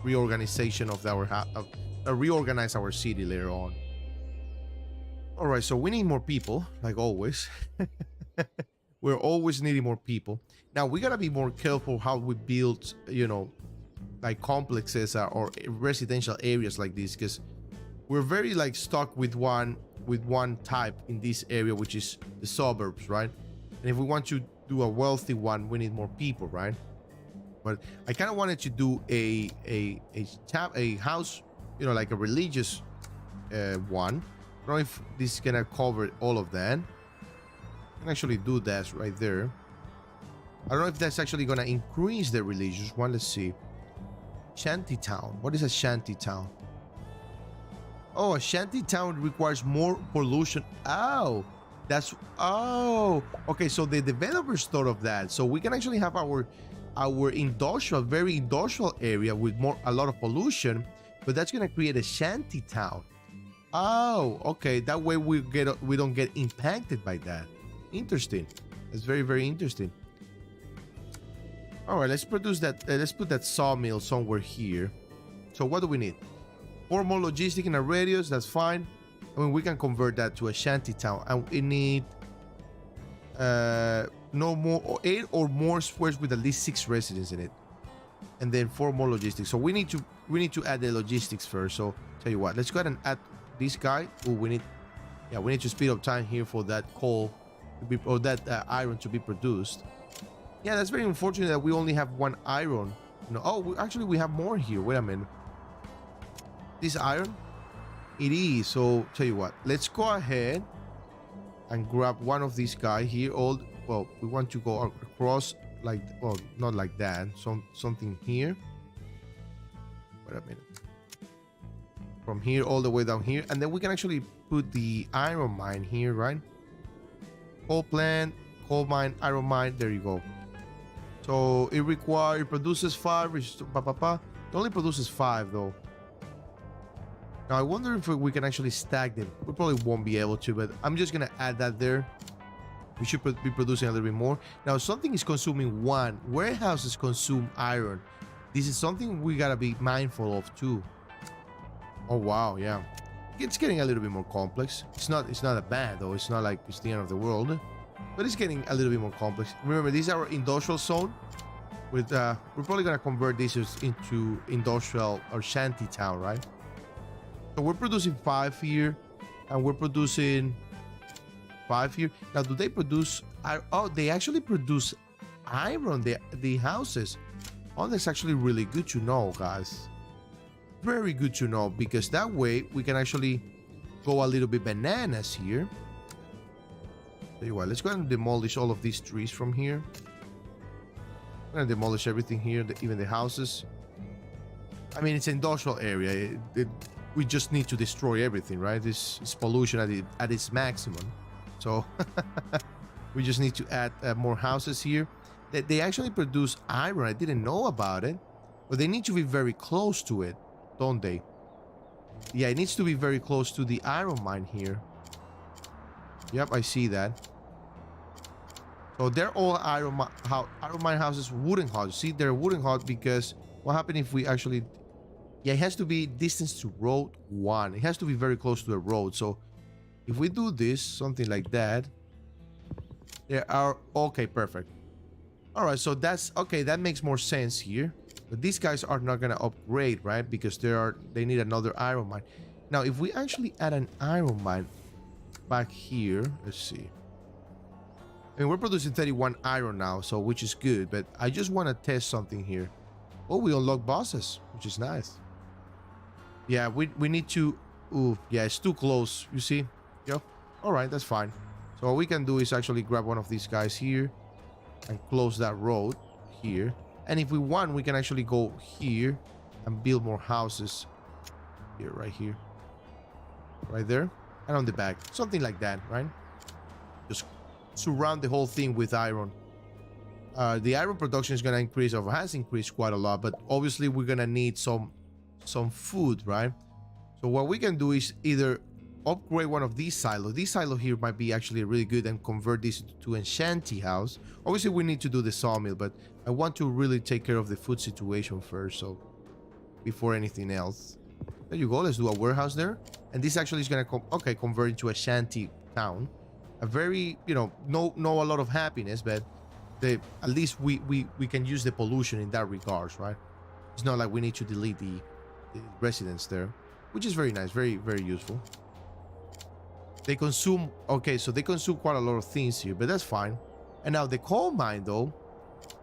reorganization of our reorganize our city later on. All right, so we need more people, like always. We're always needing more people. Now we gotta be more careful how we build, you know, like complexes or residential areas like this, because we're very like stuck with one type in this area, which is the suburbs, right? And if we want to do a wealthy one, we need more people, right? But I kind of wanted to do a house, you know, like a religious one. I don't know if this is gonna cover all of that. I can actually do that right there. I don't know if that's actually gonna increase the religious one. Let's see. Shanty town. What is a shanty town? Oh, a shanty town requires more pollution. Oh, okay. So the developers thought of that. So we can actually have our industrial, very industrial area with a lot of pollution, but that's gonna create a shanty town. Oh, okay. That way we don't get impacted by that. Interesting. That's very, very interesting. All right, let's produce that. Let's put that sawmill somewhere here. So what do we need? 4 more logistic in a radius. That's fine. I mean, we can convert that to a shanty town, and we need no more or 8 or more squares with at least 6 residents in it, and then 4 more logistics. So we need to add the logistics first. So tell you what, let's go ahead and add this guy. Oh, we need to speed up time here for that coal to be, or that iron to be produced. Yeah, that's very unfortunate that we only have 1 iron. No, oh, actually we have more here. Wait a minute. This iron? It is. So tell you what, let's go ahead and grab one of these guys here. Well, we want to go across like, well, not like that. Something here. Wait a minute. From here all the way down here, and then we can actually put the iron mine here, right? Coal plant, coal mine, iron mine. There you go. So it produces 5. It only produces 5 though. Now I wonder if we can actually stack them. We probably won't be able to, but I'm just gonna add that there. We should be producing a little bit more. Now something is consuming 1. Warehouses consume iron. This is something we gotta be mindful of too. Oh wow, yeah. It's getting a little bit more complex. It's not that bad though. It's not like it's the end of the world. But it's getting a little bit more complex. Remember, this is our industrial zone. With we're probably gonna convert this into industrial or shanty town, right? So we're producing 5 here, and we're producing 5 here. Now, do they produce? Oh, they actually produce iron. The houses. Oh, that's actually really good to know, guys. Very good to know, because that way we can actually go a little bit bananas here. Tell you what, let's go ahead and demolish all of these trees from here. I'm gonna demolish everything here, even the houses. I mean, it's an industrial area. We just need to destroy everything, right? This is pollution at its maximum. So we just need to add more houses here. They actually produce iron. I didn't know about it, but they need to be very close to it, don't they? Yeah, it needs to be very close to the iron mine here. Yep, I see that. So they're all iron mine houses, wooden houses. See, they're wooden houses because what happened if we actually... Yeah, it has to be distance to road 1. It has to be very close to the road. So if we do this, something like that, there are... Okay, perfect. All right, so that's... Okay, that makes more sense here. But these guys are not going to upgrade, right? Because they need another iron mine. Now, if we actually add an iron mine back here, let's see. I mean, we're producing 31 iron now, so which is good. But I just want to test something here. Oh, we unlock bosses, which is nice. Yeah, we need to... Ooh, yeah, it's too close, you see? Yep. All right, that's fine. So what we can do is actually grab one of these guys here and close that road here. And if we want, we can actually go here and build more houses. Here, right here. Right there. And on the back. Something like that, right? Just surround the whole thing with iron. The iron production is going to increase, or has increased quite a lot, but obviously we're going to need some food, right? So what we can do is either upgrade one of these silos. This silo here might be actually really good, and convert this to a shanty house. Obviously we need to do the sawmill, but I want to really take care of the food situation first, so before anything else. There you go. Let's do a warehouse there, and this actually is going to convert into a shanty town. A very, you know, no a lot of happiness, but at least we can use the pollution in that regards, right? It's not like we need to delete the residents there, which is very nice, very useful. They consume... Okay, so they consume quite a lot of things here, but that's fine. And now the coal mine, though,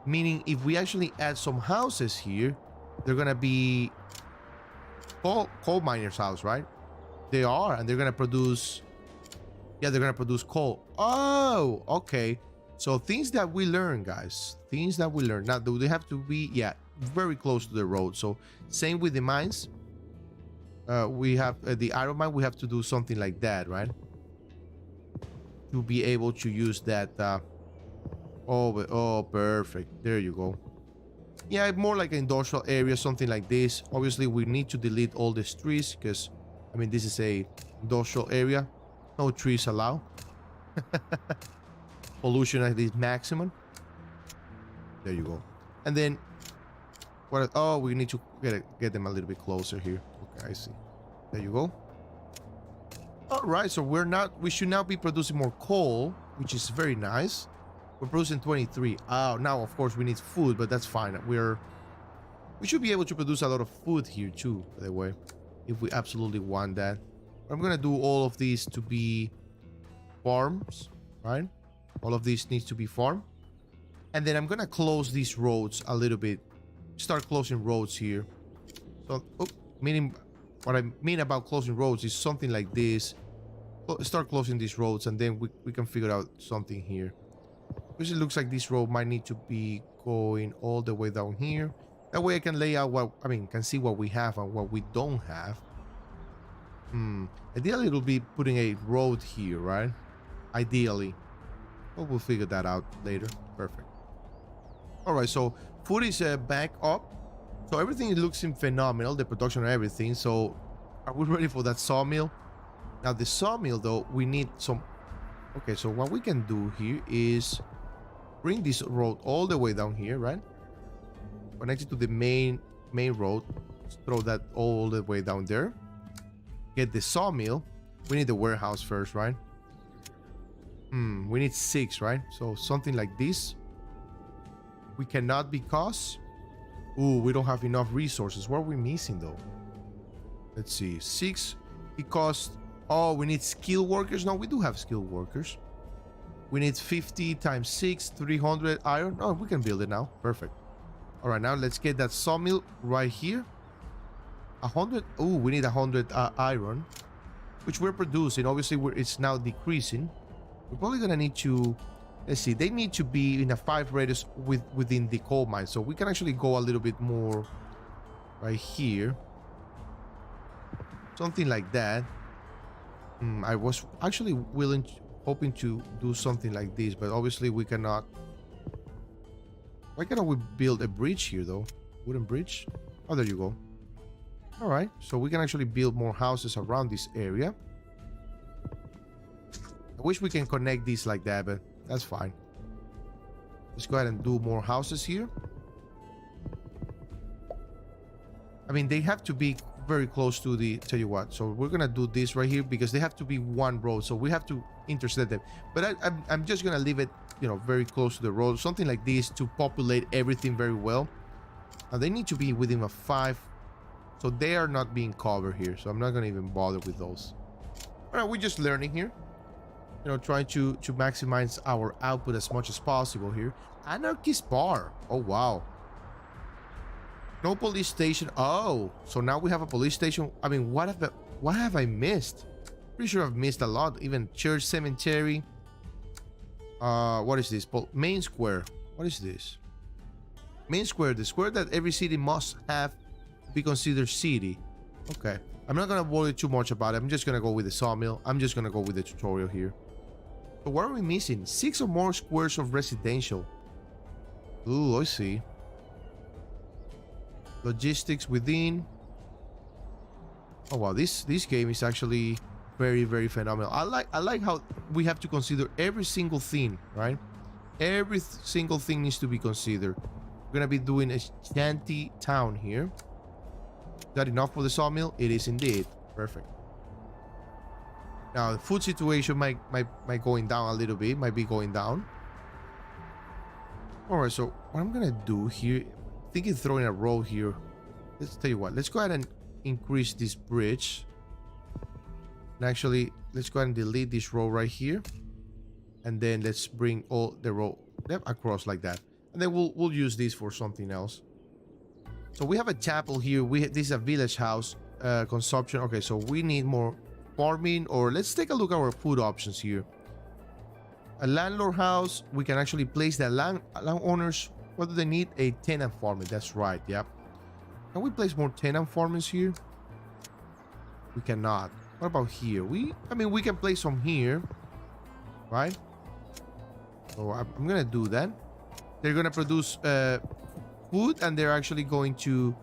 meaning if we actually add some houses here, they're gonna be coal miners' house, right? They are, and they're gonna produce... Yeah, they're gonna produce coal. Oh, okay. So things that we learn, guys. Things that we learn. Now, do they have to be... Yeah, very close to the road. So same with the mines. We have the iron mine. We have to do something like that, right? To be able to use that. Oh, perfect. There you go. Yeah, more like an industrial area, something like this. Obviously, we need to delete all the trees because, I mean, this is a industrial area. No trees allowed. Pollution at its maximum. There you go. And then what? Oh, we need to get them a little bit closer here. Okay, I see. There you go. All right, so we should now be producing more coal, which is very nice. We're producing 23. Oh, now of course we need food, but that's fine. We should be able to produce a lot of food here too, by the way, if we absolutely want that. I'm gonna do all of these to be farms, right? All of these needs to be farm. And then I'm gonna close these roads a little bit. Start closing roads here. So, meaning what I mean about closing roads is something like this. Start closing these roads, and then we can figure out something here. Because it looks like this road might need to be going all the way down here. That way I can lay out can see what we have and what we don't have. Ideally it'll be putting a road here, right? Ideally. But we'll figure that out later. Perfect. Alright, so food is back up. So everything looks phenomenal, the production and everything. So are we ready for that sawmill? Now the sawmill, though, we need some... Okay, so what we can do here is bring this road all the way down here, right? Connect it to the main road. Let's throw that all the way down there. Get the sawmill. We need the warehouse first, right? We need 6, right? So something like this. We cannot because... Ooh, we don't have enough resources. What are we missing, though? Let's see. 6 because... Oh, we need skilled workers. No, we do have skilled workers. We need 50 times 6, 300 iron. Oh, we can build it now. Perfect. All right, now let's get that sawmill right here. 100. Oh, we need 100 iron, which we're producing. Obviously, it's now decreasing. We're probably gonna need to... Let's see. They need to be in a 5 radius within the coal mine, so we can actually go a little bit more right here. Something like that. I was actually hoping to do something like this, but obviously we cannot. Why cannot we build a bridge here though? Wooden bridge? Oh, there you go. All right, so we can actually build more houses around this area. I wish we can connect these like that, but that's fine. Let's go ahead and do more houses here. I mean, they have to be very close to the, tell you what, so we're gonna do this right here because they have to be one road, so we have to intersect them. But I'm just gonna leave it, you know, very close to the road, something like this to populate everything very well. Now they need to be within a 5, so they are not being covered here, so I'm not gonna even bother with those. All right, we're just learning here, you know, trying to maximize our output as much as possible here. Anarchist bar. Oh wow. No police station. Oh, so now we have a police station. I mean, what have I missed? Pretty sure I've missed a lot. Even church, cemetery. What is this? Main square. What is this? Main square, the square that every city must have to be considered city. Okay, I'm not gonna worry too much about it. I'm just gonna go with the sawmill. I'm just gonna go with the tutorial here. So what are we missing? 6 or more squares of residential. Ooh, I see. Logistics within. Oh wow, this game is actually very, very phenomenal. I like how we have to consider every single thing, right? Every single thing needs to be considered. We're gonna be doing a shanty town here. Is that enough for the sawmill? It is indeed. Perfect. Now the food situation might going down a little bit, might be going down. All right, so what I'm gonna do here, thinking throwing a road here. Let's tell you what, let's go ahead and increase this bridge. And actually, let's go ahead and delete this road right here. And then let's bring all the road across like that. And then we'll use this for something else. So we have a chapel here. This is a village house consumption. Okay, so we need more farming, or let's take a look at our food options here. A landlord house, we can actually place the landowners. What do they need? A tenant farming. That's right. Yep. Can we place more tenant farmers here? We cannot. What about here? I mean, we can place some here, right? So I'm gonna do that. They're gonna produce food, and they're actually going to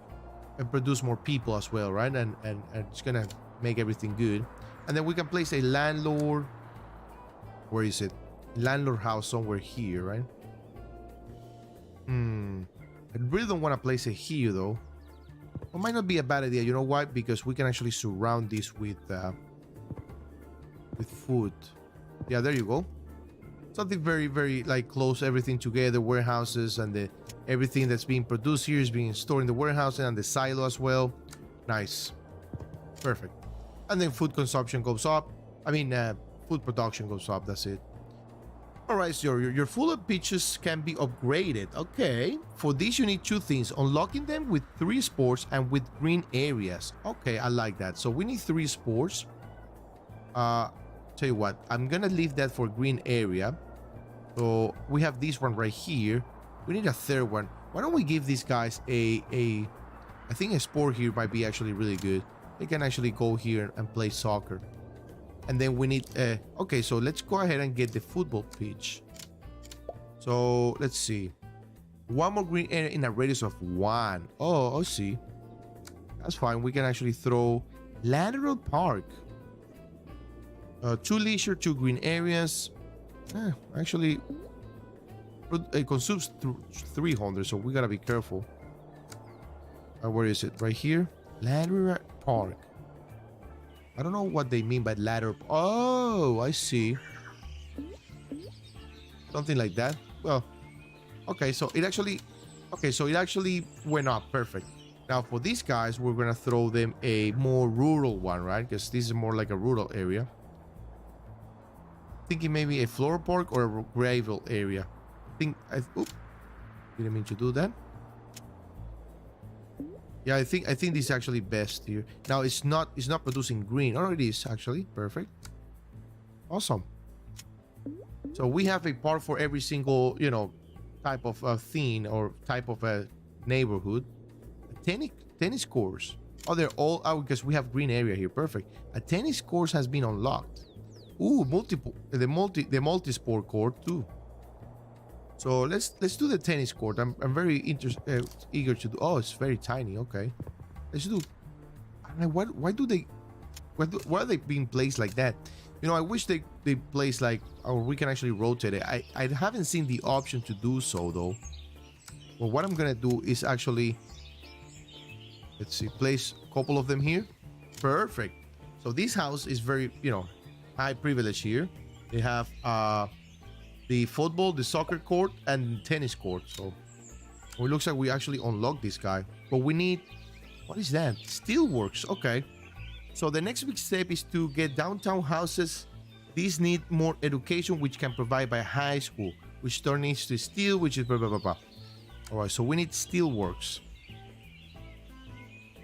produce more people as well, right? And it's gonna make everything good. And then we can place a landlord. Where is it? Landlord house somewhere here, right? I really don't want to place it here though. It might not be a bad idea. You know why? Because we can actually surround this with food. Yeah, there you go. Something very, very like close everything together. Warehouses and everything that's being produced here is being stored in the warehouse and the silo as well. Nice. Perfect. And then food consumption goes up. I mean, food production goes up. That's it. All right, so your full pitches can be upgraded. Okay, for this you need 2 things: unlocking them with 3 sports and with green areas. Okay, I like that. So we need 3 sports. Tell you what, I'm gonna leave that for green area. So we have this one right here. We need a 3rd one. Why don't we give these guys I think a sport here might be actually really good. They can actually go here and play soccer. And then we need okay, so let's go ahead and get the football pitch. So let's see, 1 more green area in a radius of 1. Oh, I see. That's fine. We can actually throw lateral park. 2 leisure, 2 green areas. Actually, it consumes 300, so we gotta be careful. Where is it? Right here, lateral park. I don't know what they mean by ladder. Oh, I see. Something like that. Well, okay, so it actually went up. Perfect. Now for these guys, we're gonna throw them a more rural one, right? Because this is more like a rural area. Thinking maybe a floor park or a gravel area. Oops, didn't mean to do that. Yeah, I think this is actually best here. Now it's not producing green. Oh, it is actually perfect. Awesome. So we have a park for every single, you know, type of thing or type of a neighborhood. A tennis course. Oh, they're all out because we have green area here. Perfect. A tennis course has been unlocked. Ooh, the multi-sport court too. So let's do the tennis court. I'm very eager to do. Oh, it's very tiny. Okay, let's do. Why are they being placed like that? You know, I wish they place like, or we can actually rotate it. I haven't seen the option to do so though. Well, what I'm gonna do is actually, let's see, place a couple of them here. Perfect. So this house is very, you know, high privilege here. They have the football, the soccer court, and tennis court. So it looks like we actually unlocked this guy. But we need, what is that? Steelworks. Okay. So the next big step is to get downtown houses. These need more education, which can provide by high school, which turns to steel, which is blah, blah, blah, blah. All right, so we need steelworks.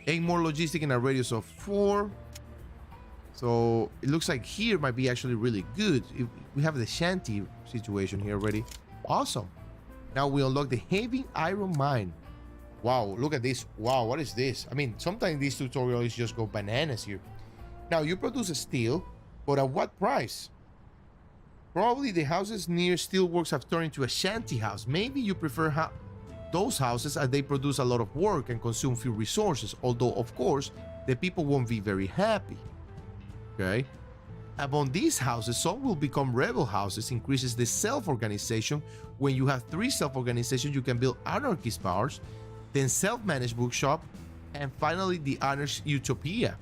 8 more logistic in a radius of 4. So it looks like here might be actually really good. If we have the shanty situation here already. Awesome. Now we unlock the heavy iron mine. Wow, look at this. Wow, what is this? I mean, sometimes these tutorials just go bananas here. Now you produce a steel, but at what price? Probably the houses near steelworks have turned into a shanty house. Maybe you prefer those houses as they produce a lot of work and consume few resources, although of course the people won't be very happy. Okay, among these houses, some will become rebel houses. Increases the self-organization. When you have 3 self-organizations, you can build anarchist powers, then self-managed bookshop, and finally the anarchist utopia.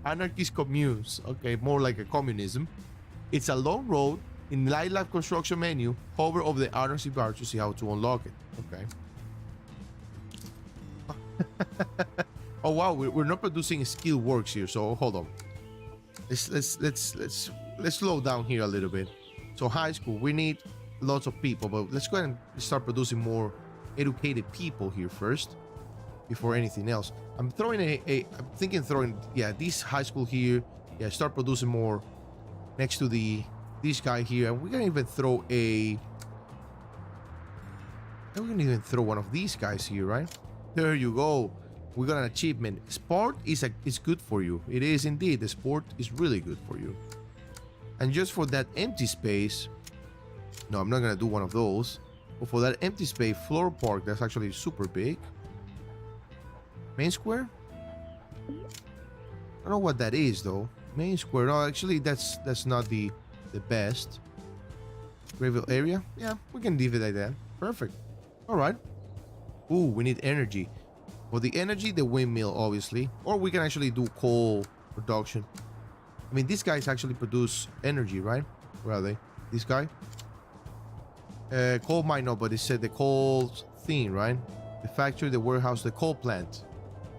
Anarchist communes. Okay, more like a communism. It's a long road. In nightlife construction menu, hover over the anarchist bar to see how to unlock it. Okay. Oh wow, we're not producing skill works here. So hold on. Let's slow down here a little bit. So high school, we need lots of people, but let's go ahead and start producing more educated people here first before anything else. I'm thinking throwing this high school here. Yeah, start producing more next to this guy here, and we're gonna even throw one of these guys here, right? There you go. We got an achievement. Sport is good for you. It is indeed. The sport is really good for you. And just for that empty space, no, I'm not gonna do one of those. But for that empty space, floor park, that's actually super big. Main square? I don't know what that is though. Main square. No, actually that's not the best. Gravel area? Yeah, we can leave it like that. Perfect. Alright. Ooh, we need energy. For the energy, the windmill, obviously. Or we can actually do coal production. I mean, these guys actually produce energy, right? Where are they? This guy? Coal mine, no, but it said the coal thing, right? The factory, the warehouse, the coal plant.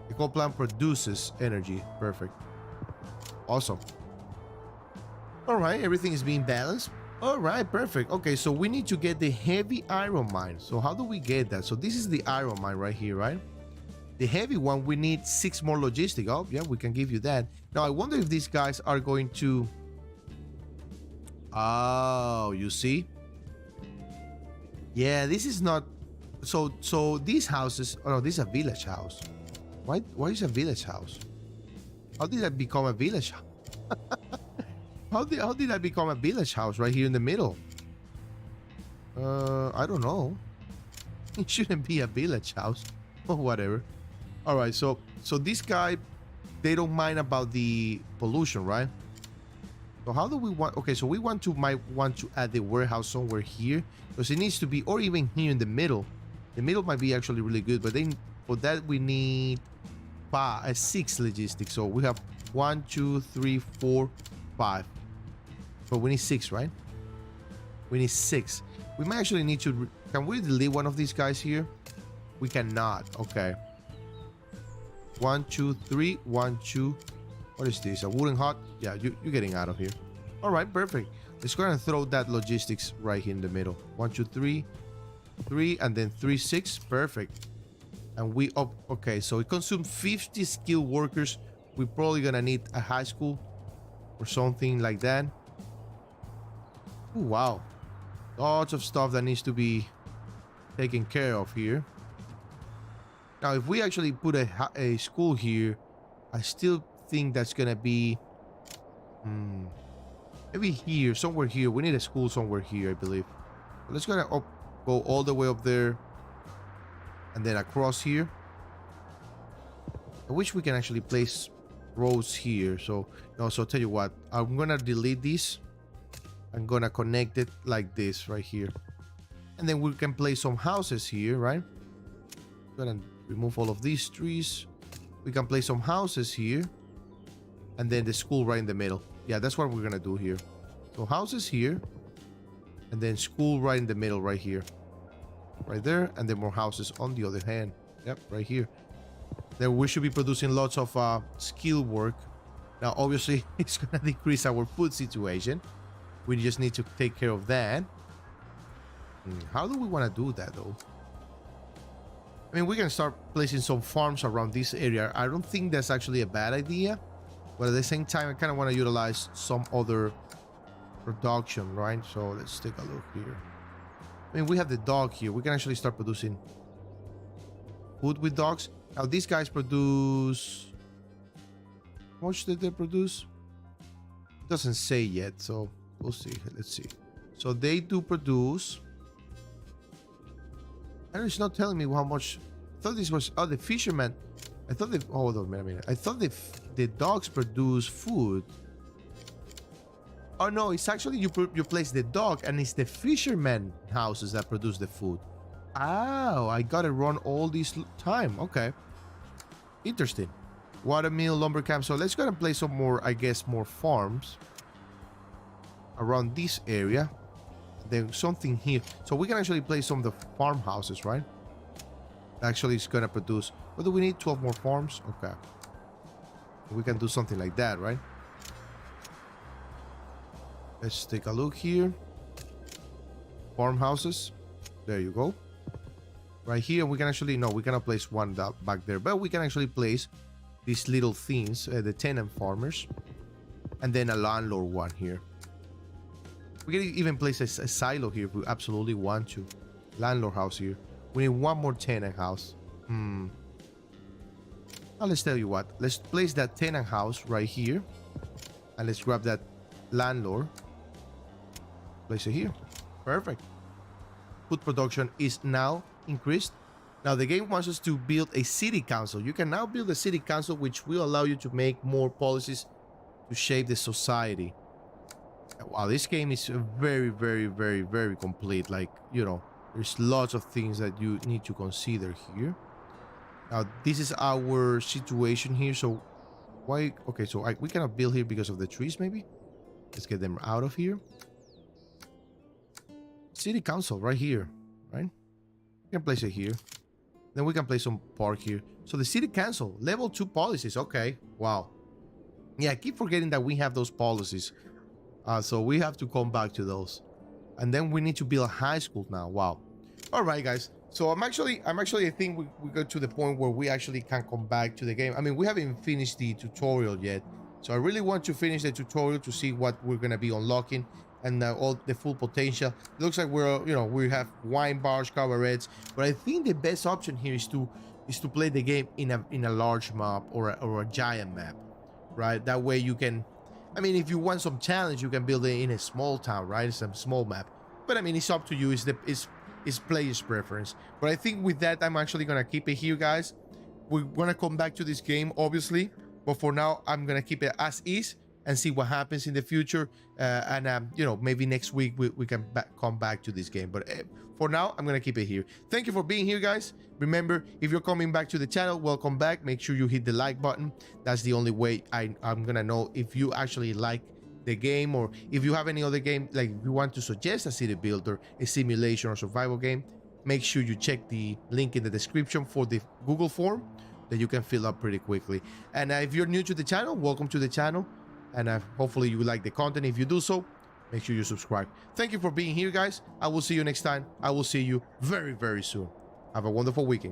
The coal plant produces energy. Perfect. Awesome. All right, everything is being balanced. All right, perfect. Okay, so we need to get the heavy iron mine. So how do we get that? So this is the iron mine right here, right? The heavy one, we need 6 more logistic. Oh, yeah, we can give you that. Now, I wonder if these guys are going to... Oh, you see? Yeah, this is not... So these houses... Oh, no, this is a village house. Why is a village house? How did that become a village house? How did that become a village house right here in the middle? I don't know. It shouldn't be a village house. Or whatever. All right, so this guy, they don't mind about the pollution, right? So how do we want? Okay, so we might want to add the warehouse somewhere here because it needs to be, or even here in the middle. The middle might be actually really good, but then for that we need 6 logistics. So we have 1, 2, 3, 4, 5. But we need 6, right? We need 6. We might actually need to. Can we delete one of these guys here? We cannot. Okay. 1, 2, 3. 1, 2. What is this? A wooden hut? Yeah, you're getting out of here. All right, perfect. Let's go ahead and throw that logistics right here in the middle. 1, 2, 3. 3, and then 3, 6. Perfect. And we up. Okay, so it consumed 50 skilled workers. We're probably gonna need a high school or something like that. Ooh, wow. Lots of stuff that needs to be taken care of here. Now, if we actually put a school here, I still think that's gonna be maybe here, somewhere here. We need a school somewhere here, I believe. Let's go all the way up there and then across here. I wish we can actually place roads here. So no, so tell you what, I'm gonna delete this. I'm gonna connect it like this right here, and then we can place some houses here, right? Gonna remove all of these trees. We can place some houses here, and then the school right in the middle. Yeah, that's what we're gonna do here. So houses here, and then school right in the middle, right here, right there, and then more houses on the other hand. Yep, right here. Then we should be producing lots of skill work. Now, obviously, it's gonna decrease our food situation. We just need to take care of that. How do we want to do that, though? I mean, we can start placing some farms around this area. I don't think that's actually a bad idea. But at the same time, I kind of want to utilize some other production, right? So let's take a look here. I mean, we have the dog here. We can actually start producing food with dogs. Now, these guys produce... How much did they produce? It doesn't say yet, so... We'll see. Let's see. So they do produce. And it's not telling me how much. I thought this was. Oh, the fisherman. I thought they. Hold on a minute. I thought the dogs produce food. Oh no! It's actually you place the dog, and it's the fisherman houses that produce the food. Oh, I gotta run all this time. Okay. Interesting. Watermill, lumber camp. So let's go and place some more. I guess more farms around this area. There's something here, so we can actually place some of the farmhouses, right? Actually, it's gonna produce. What do we need? 12 more farms. Okay, we can do something like that, right? Let's take a look here. Farmhouses. There you go. Right here, we can actually we cannot place one back there, but we can actually place these little things, the tenant farmers, and then a landlord one here. We can even place a silo here if we absolutely want to. Landlord house here. We need one more tenant house. Now let's tell you what. Let's place that tenant house right here. And let's grab that landlord. Place it here. Perfect. Food production is now increased. Now the game wants us to build a city council. You can now build a city council, which will allow you to make more policies to shape the society. Wow, this game is very, very, very, very complete. Like, you know, there's lots of things that you need to consider here. Now, this is our situation here. So, why? Okay, so we cannot build here because of the trees, maybe? Let's get them out of here. City council right here, right? We can place it here. Then we can place some park here. So, the city council, level 2 policies. Okay, wow. Yeah, I keep forgetting that we have those policies. So we have to come back to those, and then we need to build a high school now. Wow. All right, guys. So I think we got to the point where we actually can come back to the game. I mean, we haven't finished the tutorial yet, so I really want to finish the tutorial to see what we're gonna be unlocking and all the full potential. It looks like we have wine bars, cabarets, but I think the best option here is to play the game in a large map or a giant map, right? That way you can. I mean, if you want some challenge, you can build it in a small town, right? It's a small map. But I mean, it's up to you. It's player's preference. But I think with that, I'm actually gonna keep it here, guys. We're gonna come back to this game, obviously. But for now, I'm gonna keep it as is and see what happens in the future. Maybe next week we can come back to this game. But for now, I'm gonna keep it here. Thank you for being here, guys. Remember, if you're coming back to the channel, welcome back. Make sure you hit the like button. That's the only way I'm gonna know if you actually like the game, or if you have any other game, like if you want to suggest a city builder, a simulation or survival game. Make sure you check the link in the description for the Google form that you can fill up pretty quickly. And if you're new to the channel, welcome to the channel. And hopefully you like the content. If you do so, make sure you subscribe. Thank you for being here, guys. I will see you next time. I will see you very, very soon. Have a wonderful weekend, guys.